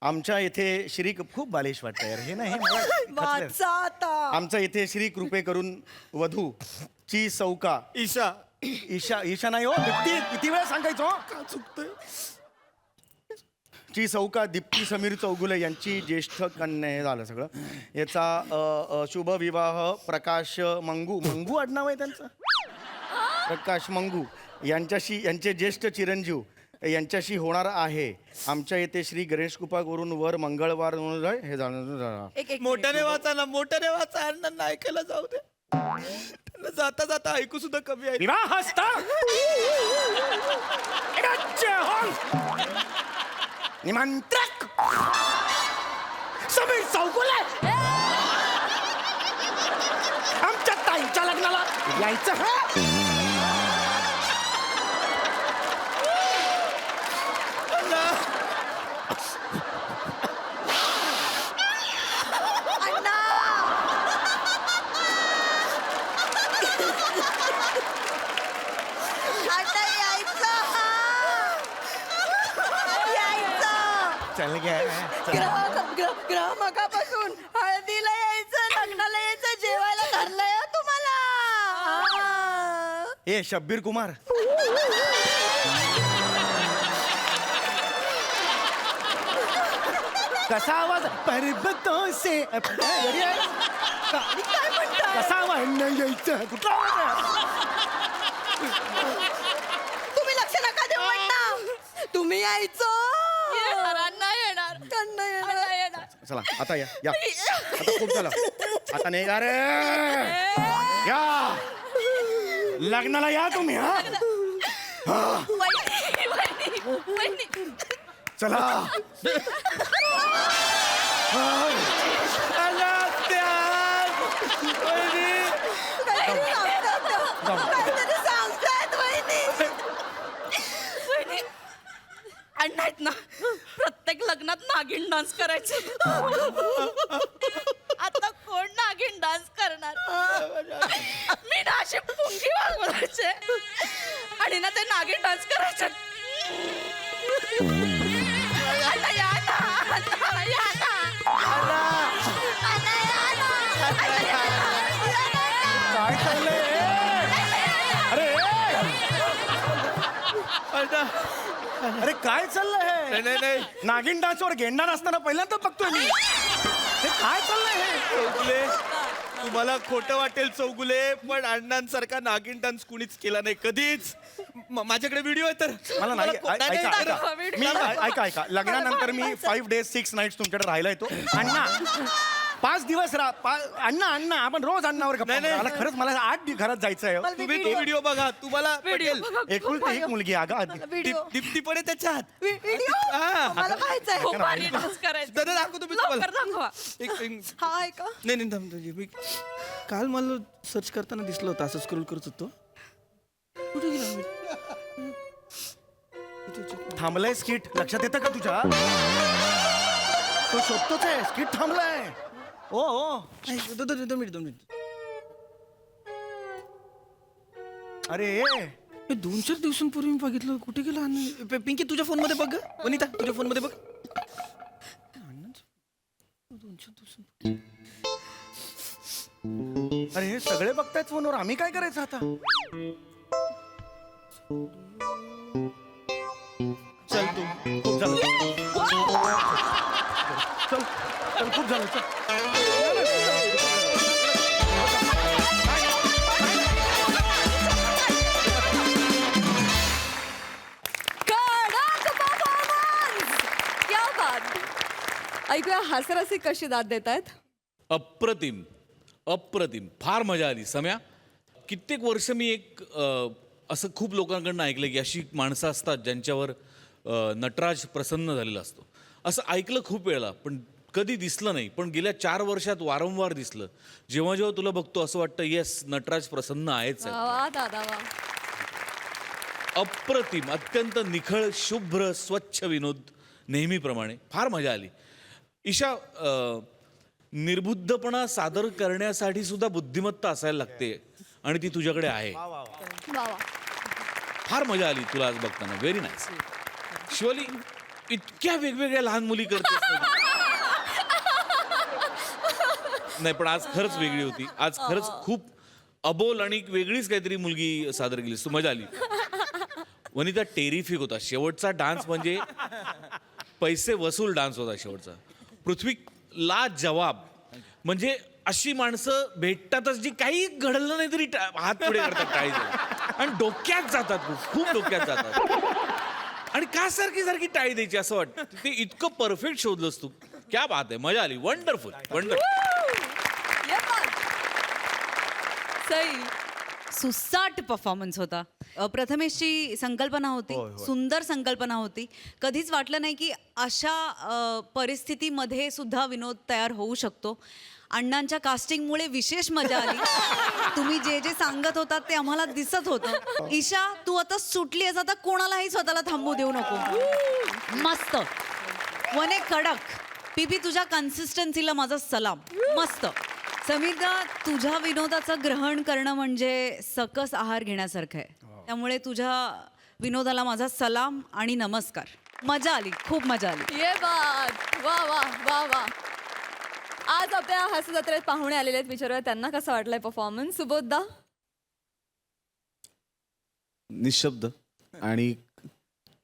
आमच्या इथे श्री खूप बालिश वाटतं यार हे ना हे मला खचलंय. वाचा आता. आमच्या इथे श्री कृपे करून वधू ची सौका ईशा ईशा ईशा नाही हो दीप्ती किती वेळा सांगायचो का चुकतंय ची सौका दीप्ती समीर चौगुले यांची ज्येष्ठ कन्या हे झालं सगळं याचा शुभ विवाह प्रकाश मंगू मंगू आडनाव आहे त्यांचं प्रकाश मंगू यांचे ज्येष्ठ चिरंजीव यांच्याशी होणार आहे आमच्या येथे श्री गणेश कृपा करून वर मंगळवार हे झालं एक मोठ्याने वाचा ना मोठ्याने वाचा अण्णांना ऐकायला जाऊ दे त्यांना जाता जाता ऐकू सुद्धा कमी आहे विवाह निमंत्रक समीर चौगुले आमच्या ताईच्या लग्नाला यायचं चल ग्राहकापासून हळदीला यायचं लग्नाला यायचं जेवायला ठरलंय हो तुम्हाला. ए शब्बीर कुमार कसा आवाज पर्वतों से कसा आवाज यायचं कुठला आवाज तुम्ही लक्ष नका देऊ म्हणता. तुम्ही यायचं येणार. चला आता या आता खूप झालं आता नाही का रे या लग्नाला या तुम्ही हा चला अण्णा आहेत ना प्रत्येक लग्नात नागिन डान्स करायचे आता कोण नागिन डान्स करणार मी ना अशी पुंगी वागवायचे आणि ना ते नागिन डान्स करायचे अण्णा या ना अण्णा या ना अण्णा या ना अण्णा या ना. काय चाललंय अरे काय चाललंय नाही नागिन डान्सवर गेंडा नसताना पहिल्यांदा बघतोय मी हे काय चाललंय हे चौगुले तुम्हाला खोटं वाटेल चौगुले पण अण्णांसारखा नागिन डान्स कुणीच केला नाही कधीच माझ्याकडे व्हिडिओ आहे तर मला नाही ऐका ऐका video मी ऐका ऐका लग्नानंतर मी 5 days 6 nights तुमच्याकडे राहिला येतो अण्णा 5 दिवस अण्णा अण्णा आपण रोज अण्णावर गप्पा नाही, मारू. खरंच मला 8 घरात जायचं आहे तुम्ही तो व्हिडिओ बघा तुम्हाला पटेल. एकुलती एक मुलगी अगं दीप्ती पण आहे त्याच्यात व्हिडिओ मला पाहायचंय. खूप भारी डान्स करायचे दादा दाखवतो मी लवकर तुम्हाला दाखवा. हा ऐका. नाही थांब मी काल मला सर्च करताना दिसलं होतं असं स्क्रोल करत होतो कुठे गेला थांबलाय स्किट लक्षात येतं का तुझ्या तो शोधतोच आहे स्किट थांबलाय ओ ओ 2 मिनिट अरे हे 2-4 दिवसांपूर्वी मी बघितलं कुठे गेला पिंकी तुझ्या फोन मध्ये बघ वनिता तुझ्या फोन मध्ये बघ अरे हे सगळे बघतायत फोनवर आम्ही काय करायचं आता चल तू खूप झालं चल चल खूप झालं चल क्या बात. ऐकूया हास्यरसिक कशी दाद देत आहेत. अप्रतिम अप्रतिम फार मजा आली सम्या कित्येक वर्ष मी एक असं खूप लोकांकडनं ऐकलं की अशी माणसं असतात ज्यांच्यावर नटराज प्रसन्न झालेला असतो असं ऐकलं खूप वेळा पण कधी दिसलं नाही पण गेल्या 4 वर्षात वारंवार दिसलं जेव्हा जेव्हा तुला बघतो असं वाटतं येस नटराज प्रसन्न आहेच आहे. वा दादा वा. अप्रतिम अत्यंत निखळ शुभ्र स्वच्छ विनोद नेहमीप्रमाणे फार मजा आली. ईशा निर्बुद्धपणा सादर करण्यासाठी सुद्धा बुद्धिमत्ता असायला लागते आणि ती तुझ्याकडे आहे. वा वा. फार मजा आली तुला आज बघताना व्हेरी नाईस. शिवली इतक्या वेगवेगळ्या लहान मुली करतेस ना. नाही पण आज खरंच वेगळी होती. आज खरंच खूप अबोल आणि वेगळीच काहीतरी मुलगी सादर केलीस तू. मजा आली. वनिता टेरिफिक होता. शेवटचा डान्स म्हणजे पैसे वसूल डान्स होता शेवटचा. पृथ्वी ला जवाब. म्हणजे अशी माणसं भेटतातच जी काही घडलं नाही तरी हात पुढे करतात टाळीचे आणि डोक्यात जातात. खूप डोक्यात जातात आणि का सारखी सारखी टाळी द्यायची असं वाटतं. ते इतकं परफेक्ट शोधलंस तू. क्या बात आहे. मजा आली. Wonderful wonderful. सई सुसाट परफॉर्मन्स होता. प्रथमेशची संकल्पना होती, सुंदर संकल्पना होती. कधीच वाटलं नाही की अशा परिस्थितीमध्ये सुद्धा विनोद तयार होऊ शकतो. अण्णांच्या कास्टिंगमुळे विशेष मजा आली. तुम्ही जे जे सांगत होतात ते आम्हाला दिसत होतं. ईशा तू आता सुटली आहेस, आता कोणालाही स्वतःला थांबू देऊ नको. मस्त. वने कडक. पीपी तुझ्या कन्सिस्टन्सीला माझा सलाम. मस्त. समीरदा तुझ्या विनोदाचं ग्रहण करणं म्हणजे सकस आहार घेण्यासारखं आहे. त्यामुळे तुझ्या विनोदाला माझा सलाम आणि नमस्कार. मजा आली, खूप मजा आली. ये बात. वा वा वा वा. आज आपल्या हास्य जत्रेत पाहुणे आलेले आहेत. विचारूया त्यांना कसा वाटलाय परफॉर्मन्स. सुबोधदा. निशब्द. आणि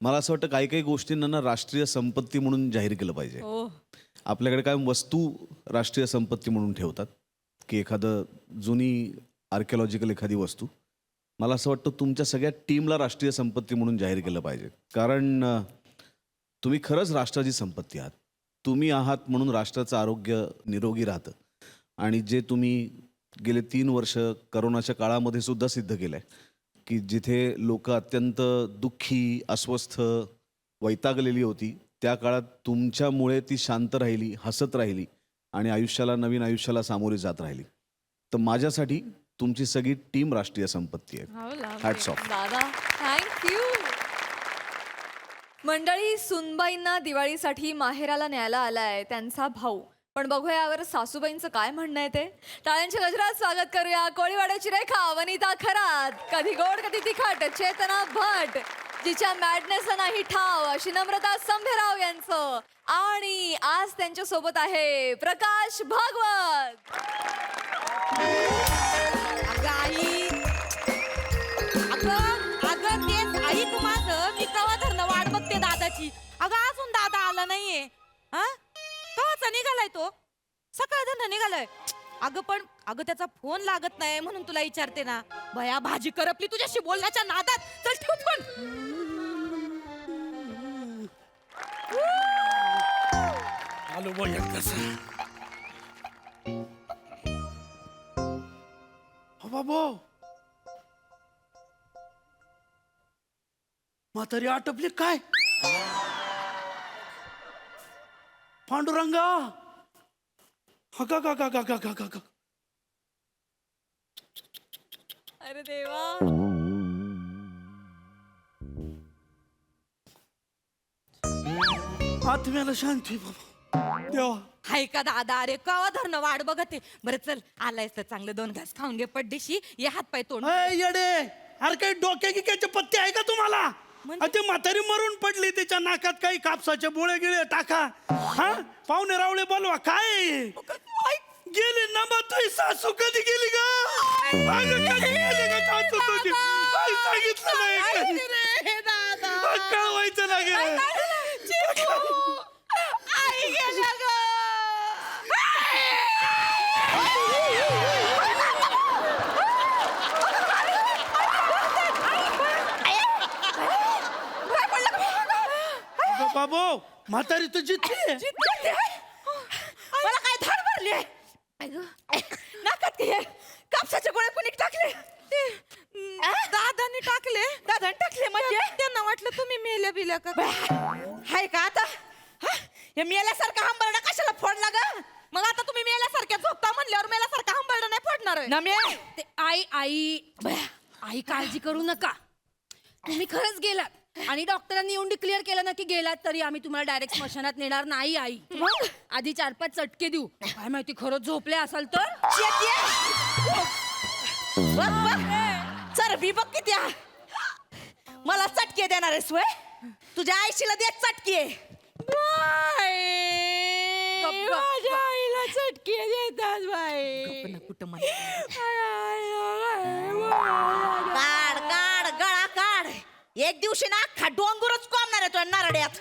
मला असं वाटतं काही काही गोष्टींना ना राष्ट्रीय संपत्ती म्हणून जाहीर केलं पाहिजे. आपल्याकडे काय वस्तू राष्ट्रीय संपत्ती म्हणून ठेवतात की एखादं जुनी आर्किओलॉजिकल एखादी वस्तू. मला असं वाटतं तुमच्या सगळ्या टीमला राष्ट्रीय संपत्ती म्हणून जाहीर केलं पाहिजे. कारण तुम्ही खरंच राष्ट्राची संपत्ती आहात. तुम्ही आहात म्हणून राष्ट्राचं आरोग्य निरोगी राहतं. आणि जे तुम्ही गेले 3 वर्ष करोनाच्या काळामध्ये सुद्धा सिद्ध केलं आहे की जिथे लोक अत्यंत दुःखी, अस्वस्थ, वैतागलेली होती, त्या काळात तुमच्यामुळे ती शांत राहिली, हसत राहिली आणि आयुष्याला, नवीन आयुष्याला सामोरी जात राहिली. तर माझ्यासाठी तुमची सगळी टीम राष्ट्रीय संपत्ती आहे. Hats off. दादा थँक्यू. मंडळी, सुनबाईंना दिवाळीसाठी माहेराला न्यायला आलाय त्यांचा भाऊ. पण बघूया यावर सासूबाईंचं काय म्हणणं आहे ते. टाळ्यांच्या गजरात स्वागत करूया कोळीवाड्याची रेखा वनिता खरात. कधी गोड कधी तिखट चेतना भट, जिच्या मॅडनेसला नाही ठाव अशी नम्रता संभेराव यांचं. आणि आज त्यांच्या सोबत आहे प्रकाश भागवत. आई अगं तेच आई तू माझं मी कवा धरणं वाट बघते दादाची. अगं अजून दादा आला नाहीये. हा कवाचा निघालाय तो. सकाळ धरणं निघालाय. अगं त्याचा फोन लागत नाही म्हणून तुला विचारते ना. भया भाजी करपली तुझ्याशी बोलण्याच्या नादात. चल ठेव पण. आलो बोलत कसं. बाबो म्हातारी आटपली काय. पांडुरंगा. अरे देवा. आत्म्याला शांती बाबा देवा. हाय का दादा. अरे कवा धरणं वाट बघते. बरं चल आलायस तर चांगलं 2 घास खाऊन घे पड्डीशी. ये हात पाय तोंड. येडे. अरे काही डोक्या गिक्याचे पत्ते आहे का तुम्हाला. ते म्हातारी मरून पडली, त्याच्या नाकात काही कापसाचे बोळे गिळे टाका. हा पाहुणे रावळे बोलवा. काय गेली ना मग तुझी सासू कधी गेली ग. सांगितलं नाही कळवायचं ना गे. आई गेल्या ग. बाबू म्हातारी तर जितली. मला काय धाड भरली. नाकात काय कापसाचे गोळे कोणी टाकले. दादानी टाकले म्हणजे त्यांना वाटलं तुम्ही मेल्या बिल्या का. हाय का आता. हे मेल्यासारखं हंबरडा कशाला फोडला ग. मग आता तुम्ही मेल्यासारख्या झोपता म्हणल्यावर मेल्यासारखं हंबरडा नाही फोडणार ते आई काळजी करू नका. तुम्ही खरंच गेलात आणि डॉक्टरांनी येऊन डिक्लेअर केलं ना की गेलात तरी आम्ही तुम्हाला डायरेक्ट स्मशानात नेणार नाही. आई आधी 4-5 चटके देऊ. काय माहिती खरंच झोपले असाल तर. चरबी बघ किती. मला चटके देणार आहेस वय. तुझ्या आईशीला दे चटके. माझ्या आईला चटके देतात बाई. काढ काढ गळा काढ. एक दिवशी ना अख्खा डोंगरच कोंबणार आहे तुझ्या नारड्यात.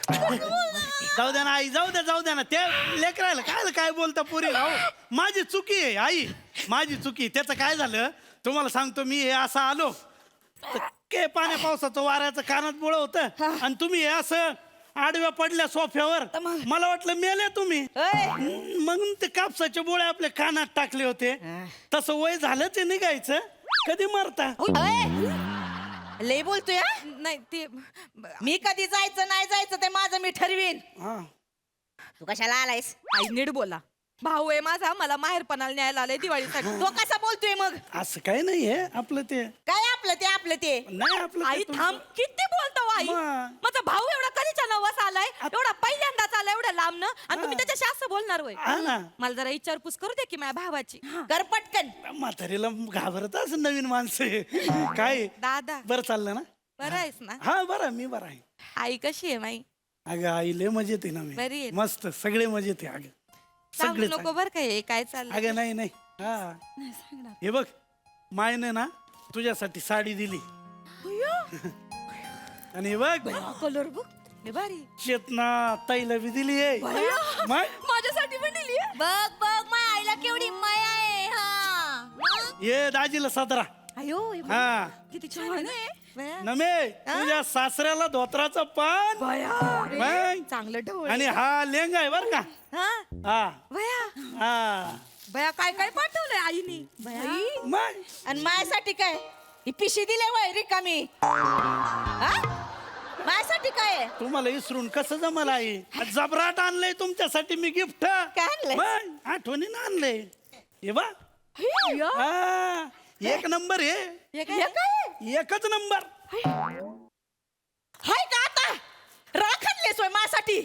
जाऊ द्या ना आई, जाऊ द्या ना. ते लेकरायला काय बोलता पुरी राहू. माझी चुकी आहे आई, माझी चुकी. त्याचं काय झालं तुम्हाला सांगतो. मी हे असं आलो तर के पाण्या पावसाचं वाऱ्याचं कानात बोळ होतं आणि तुम्ही हे असं आडव्या पडल्या सोफ्यावर. मला वाटलं मेले तुम्ही. मग ते कापसाचे बोळे आपल्या कानात टाकले होते. तसं वय झालं ते निघायचं. कधी मरता. लय बोलतोय हा? नाही ते मी कधी जायचं नाही जायचं ते माझं मी ठरवीन. तू कशाला आलायस? आई नीट बोला. भाऊ आहे माझा, मला माहेरपणाला न्यायला आलाय दिवाळीसाठी. तो कसा बोलतोय मग? असं काही नाहीये आपलं ते. काय आपलं ते नाही आपलं आई ते तुमचं. थांब, किती बोलतो आई. मग. माझा भाऊ एवढा कधीच्या नवस आलाय, एवढा पहिल्यांदाच आलाय एवढ्या लांबनं, आणि तुम्ही त्याच्याशी असं बोलणार होय? हा ना. मला जरा विचारपूस करू दे की माझ्या भावाची. कर पटकन. म्हातारीला घाबरत असं नवीन माणसं काय. दादा बरं चाललं ना. बरं आहेस ना? हा बरं, मी बरं आहे. आई कशी आहे माई? अगं आई लय मजेत आहे ना बरी मी. आहे. मस्त सगळे मजेत आहे. अगं सांगू सगळे नको बर काय काय चाललंय. अगं नाही हा हे बघ, मायने ना तुझ्यासाठी साडी दिली. आणि हे बघ कलर बघ लय भारी. चेतना ताईला बी दिली आहे. मग माझ्यासाठी पण दिली. बघ माझ्या आईला केवढी माया आहे. हा ये दाजीला सदरा. अयो हा किती छान आहे. नमे तुझ्या सासऱ्याला धोत्राचं पान. मग चांगलं ढवळ. आणि हा लेंगा आहे बर का. हा भया हा भया काय काय पाठवलंय आईनी. भया मग आणि माझ्यासाठी काय? ही पिशी दिले वय रिकामी. हा? माझ्यासाठी काय आहे? तुम्हाला इसरून कसं जमल आई. जबराट आणलंय तुमच्यासाठी मी गिफ्ट. काय आणलंय? मग आठवणीनं आणलंय. हे बा हा एक नंबर हे. एकच नंबर. हाय का आता राख आणलीस वय माझ्यासाठी?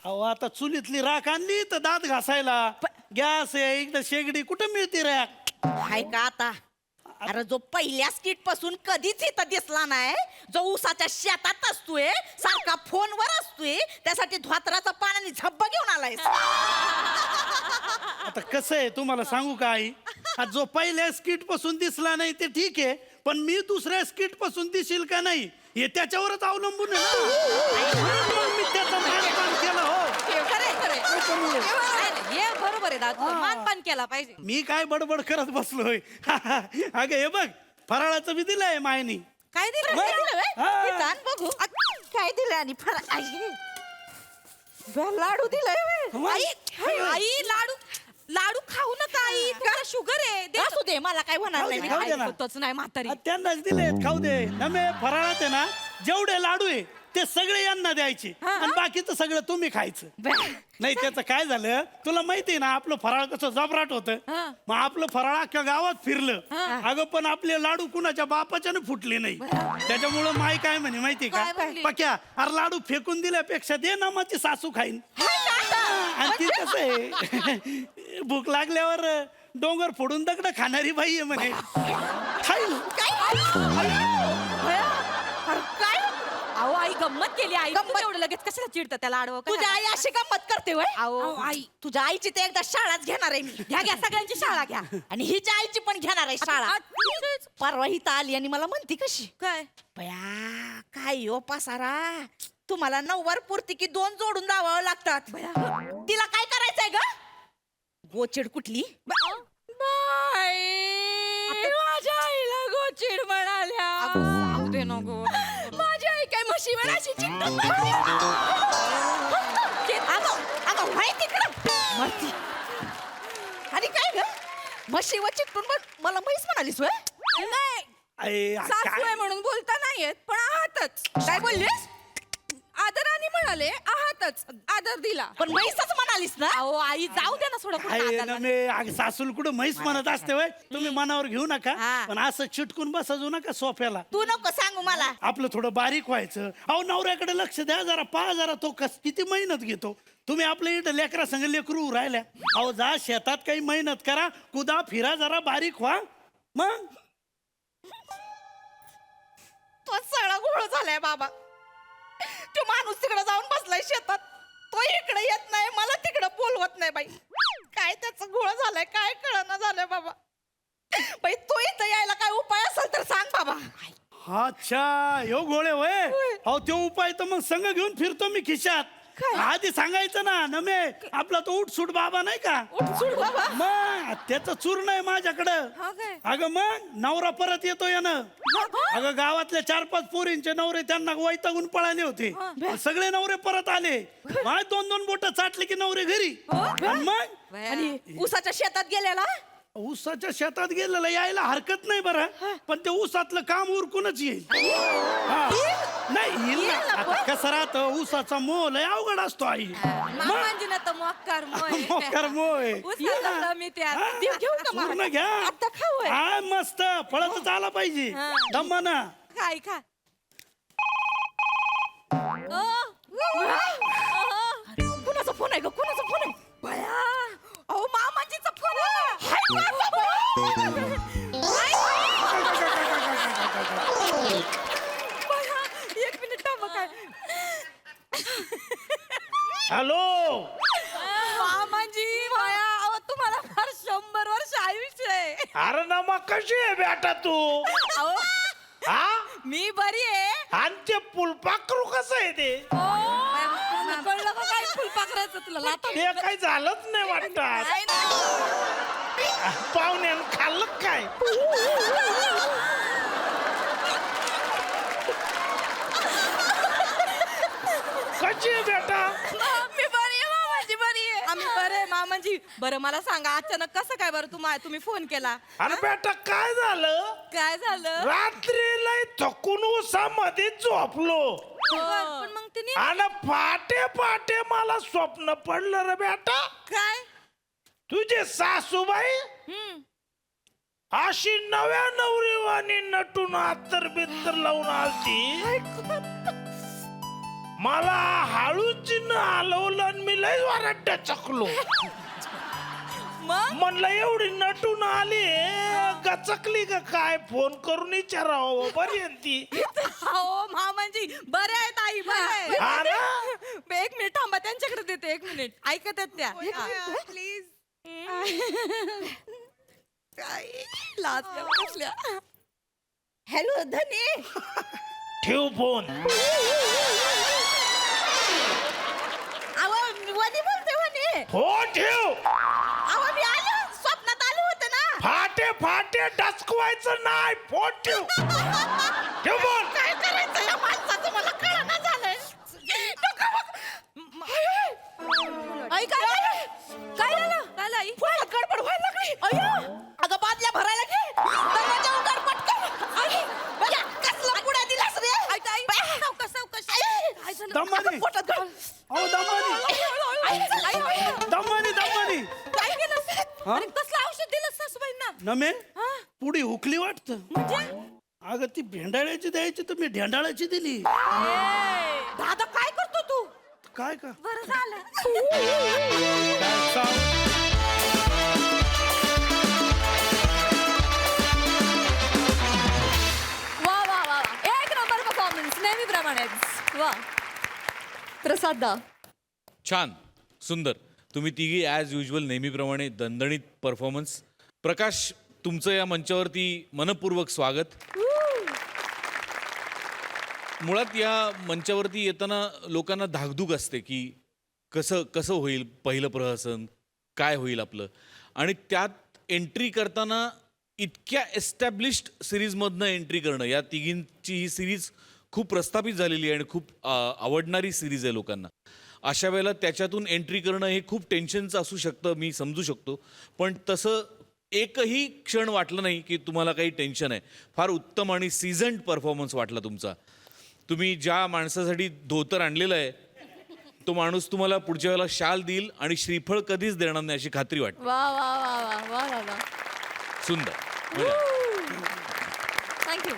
अहो आता चुलीतली राख आणली तर दात घासायला. गॅस आहे इकडे शेगडी कुठं मिळते राख. हाय का आता? अरे जो पहिल्या स्किट पासून कधीच इथं दिसला नाही, जो ऊसाच्या शेतात असतोय, सारखा फोनवर असतोय, त्यासाठी धोत्राचं पाण्याने झब्ब घेऊन आलाय. आता कसं आहे तुम्हाला सांगू का आई. आज जो पहिल्या स्किट पासून दिसला नाही ते ठीक आहे, पण मी दुसऱ्या स्किट पासून दिसेल का नाही हे त्याच्यावरच अवलंबून आहे ना. मग मी त्याचा मानपान केला. हो हे बरोबर आहे दादा, मानपान केला पाहिजे. मी काय बडबड करत बसलोय. अगं हे बघ फराळाचं बी दिलंय मायनी. काय दिलं? मग? दिलं हा. इथं आण बघू. काय दिलं? आणि लाडू दिलाय. मग? आई लाडू खाऊ नका आई, तुला शुगर आहे. दे असू दे, मला काय होणार खाऊ नाही. दे, खाऊ दे ना. ऐकतच नाही म्हातारी. त्यांनाच दिले खाऊ दे. नमे फराळात आहे ना जेवढे लाडू आहे ते सगळे यांना द्यायचे आणि बाकीचं सगळं तुम्ही खायचं. नाही त्याचं काय झालं तुला माहिती आहे ना, आपलं फराळ कसं जबराट होतं. मग आपलं फराळ अख्ख्या गावात फिरलं. अगं पण आपले लाडू कुणाच्या बापाच्याने फुटले नाही. त्याच्यामुळं माय काय म्हणे माहिती का, पक्या अरे लाडू फेकून दिल्यापेक्षा दे ना माझी सासू खाईन. आणि ती कसं आहे भूक लागल्यावर डोंगर फोडून दगड खाणारी बाई आहे म्हणे. खाईल. अहो आई गंमत केली. आई तू एवढं लगेच कशाला चिडतं त्याला आडवं? तुझ्या आई अशी गंमत करते वय? अहो आई तुझ्या आईची ते एकदा शाळाच घेणार आहे मी. घ्या सगळ्यांची शाळा घ्या. आणि हिच्या आईची पण घेणार आहे शाळा. परवा हिता आली आणि मला म्हणती कशी काय बया काय हो पसारा, तुम्हाला नऊवार पुरती की 2 जोडून जावं लागतात. तिला काय करायचंय ग? गोचिड कुठली? माझ्या आईला गोचिड म्हणाल्या. जाऊ दे नको. माझी आई काय म्हशीवर अशी चिकटून अगं व्हाय तिकडं मरती. आणि काय ग म्हशीवर चिकटून मला म्हैस म्हणालीस वय? नाही सासू आहे म्हणून बोलता नाही येत, पण आहातच. काय बोललीस? आदराने म्हणाले आहातच, आदर दिला. पण म्हैसच म्हणालीस ना? अहो आई जाऊ दे ना थोडं आहे ना मी सासूल कुठं म्हैस म्हणत असते वय. तुम्ही मनावर घेऊ नका, पण असं चिटकून बसजू नका सोफ्याला. तू नको सांगू मला. आपलं थोडं बारीक व्हायचं. अहो नवऱ्याकडे लक्ष द्या जरा, पहा जरा तो किती मेहनत घेतो. तुम्ही आपल्या इथं लेकरा संग लेकरू राहिल्या. अहो जा शेतात काही मेहनत करा, कुदा फिरा, जरा बारीक व्हा. मग तो सगळा घोळ झालाय बाबा. तो माणूस तिकडे जाऊन बसलाय शेतात. तो इकडे येत नाही मला तिकडे बोलवत नाही बाई. काय त्याचं घोळ झालाय काय कळना झालंय बाबा. बाई तो इथं यायला काय उपाय असेल तर सांग बाबा. अच्छा ह्यो गोळे वय अहो तो उपाय तर मग संघ घेऊन फिरतो मी खिशात. आधी सांगायचं ना नमे आपला तो उठसूट बाबा नाही का बाबा मग त्याचं चूर्ण आहे माझ्याकडं. अगं मग नवरा परत येतो यानं. अगं गावातले 4-5 पोरींचे नवरे त्यांना वैतागून पळाले होते. सगळे नवरे परत आले. माय 2-2 बोट चाटले की नवरे घरी. आणि मग आणि ऊसाच्या शेतात गेलेला ऊसाच्या शेतात गेलेला यायला हरकत नाही बरं पण ते ऊसातलं काम उरकूनच येईल. हा. नाही येईल ना. आता कसं राहतं ऊसाचा मोल लय अवघड असतो आई. मामांजीना तर मोक्कार मोय. मोक्कार मोय. ऊसाचा मी त्यात घेऊ का मला? पूर्ण घ्या. आता खाऊ आहे. हा मस्त पळतच आला पाहिजे दमाना. काय खा कुणाचा फोन आहे ग कुणाचा फोन आहे बया. अहो मामाजीचा फोन एक मिनिट थांबा काय. हॅलो मामाजी बया अहो तुम्हाला फार 100 वर्ष आयुष्य आहे. अरे ना मग कशी आहे बेटा तू. अहो हा मी बरी आहे. आणि ते फुलपाखरू कसं आहे ते. कळलं का काय फुलपाखराचं तुला लाता ते काही झालंच नाही वाटत. पाहुण्यानं खाल्लं काय. कशी आहे बेटा. मी बरी आहे मामाजी बरी आहे. आम्ही बरे मामाजी. बरं मला सांगा अचानक कसं काय बरं तुम्ही फोन केला. अरे बेटा काय झालं. काय झालं रात्री लय थकून उसामध्ये झोपलो. पण मग तिने आणि पाटे पाटे मला स्वप्न पडलं रे बेटा. काय तुझे सासूबाई अशी नव्या नवरीवाणी नटून अत्तर बित्तर लावून आलती. मला हळूच हलवलं आणि मी लय वारड्या चकलो. म्हणलं एवढी नटून आली गचकली का काय फोन करून विचारावं बरी आहे ती. हो मामाजी बरे आहेत आई बरे आहेत. एक मिनिट थांबा त्यांच्याकडे देते 1 मिनिट ऐकत आहेत त्या प्लीज. हॅलो धनी ठेव फोन. वनी बोलते वनी. फोन ठेव. अहो मी आलो स्वप्नात आलो होते ना. फाटे फाटे डसकवायचं नाही. फोन ठेव. ठेव फोन. काय करायचं या माणसाचं मला कळना झालंय. आई काय झालं काय झालं काय आई फुलात गडबड व्हायला लागली. अय्यो अगं बादल्या भरायला घे. दरवाजा उघड पटकन. आई बया कसला पुढे दिलास रे. आई सावकाश सावकाश काय झालं दमानी. पोटात घाल. अहो दमानी दमानी. काय केलं अरे कसलं औषध दिलं सासूबाईंना. नमे पुढे हुकली वाटत. म्हणजे अगं ती भेंडाळ्याची द्यायची तर मी ढेंडाळ्याची दिली. दादा काय करतो तू. काय का बरं झालं. वा वा वा 1 नंबर परफॉर्मन्स नेहमीप्रमाणेच. वा प्रसाद दा. छान सुंदर. तुम्ही तिघी ॲज युजल नेहमीप्रमाणे दणदणीत परफॉर्मन्स. प्रकाश तुमचं या मंचावरती मनपूर्वक स्वागत. मुळात या मंचावरती येताना लोकांना धाकधूक असते की कसं कसं होईल पहिलं प्रहसन काय होईल आपलं. आणि त्यात एंट्री करताना इतक्या एस्टॅब्लिश्ड सिरीजमधनं एंट्री करणं. या तिघींची ही सिरीज खूप प्रस्थापित झालेली आहे आणि खूप आवडणारी सिरीज आहे लोकांना. अशा वेळेला त्याच्यातून एंट्री करणं हे खूप टेन्शनचं असू शकतं मी समजू शकतो. पण तसं एकही क्षण वाटलं नाही की तुम्हाला काही टेन्शन आहे. फार उत्तम आणि सीझन्ड परफॉर्मन्स वाटला तुमचा. तुम्ही ज्या माणसासाठी धोतर आणलेलं आहे तो माणूस तुम्हाला पुढच्या वेळेला शाल देईल आणि श्रीफळ कधीच देणार नाही अशी खात्री वाटते. वा वा वा वा वा वा वा सुंदर. थँक्यू.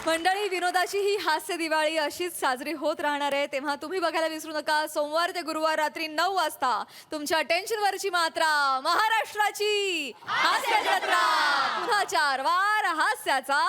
मंडळी विनोदाची ही हास्य दिवाळी अशीच साजरी होत राहणार आहे. तेव्हा तुम्ही बघायला विसरू नका सोमवार ते गुरुवार रात्री 9 वाजता तुमच्या टेन्शनवरची मात्रा महाराष्ट्राची हास्य जत्रा. पुन्हा 4 वार हास्याचा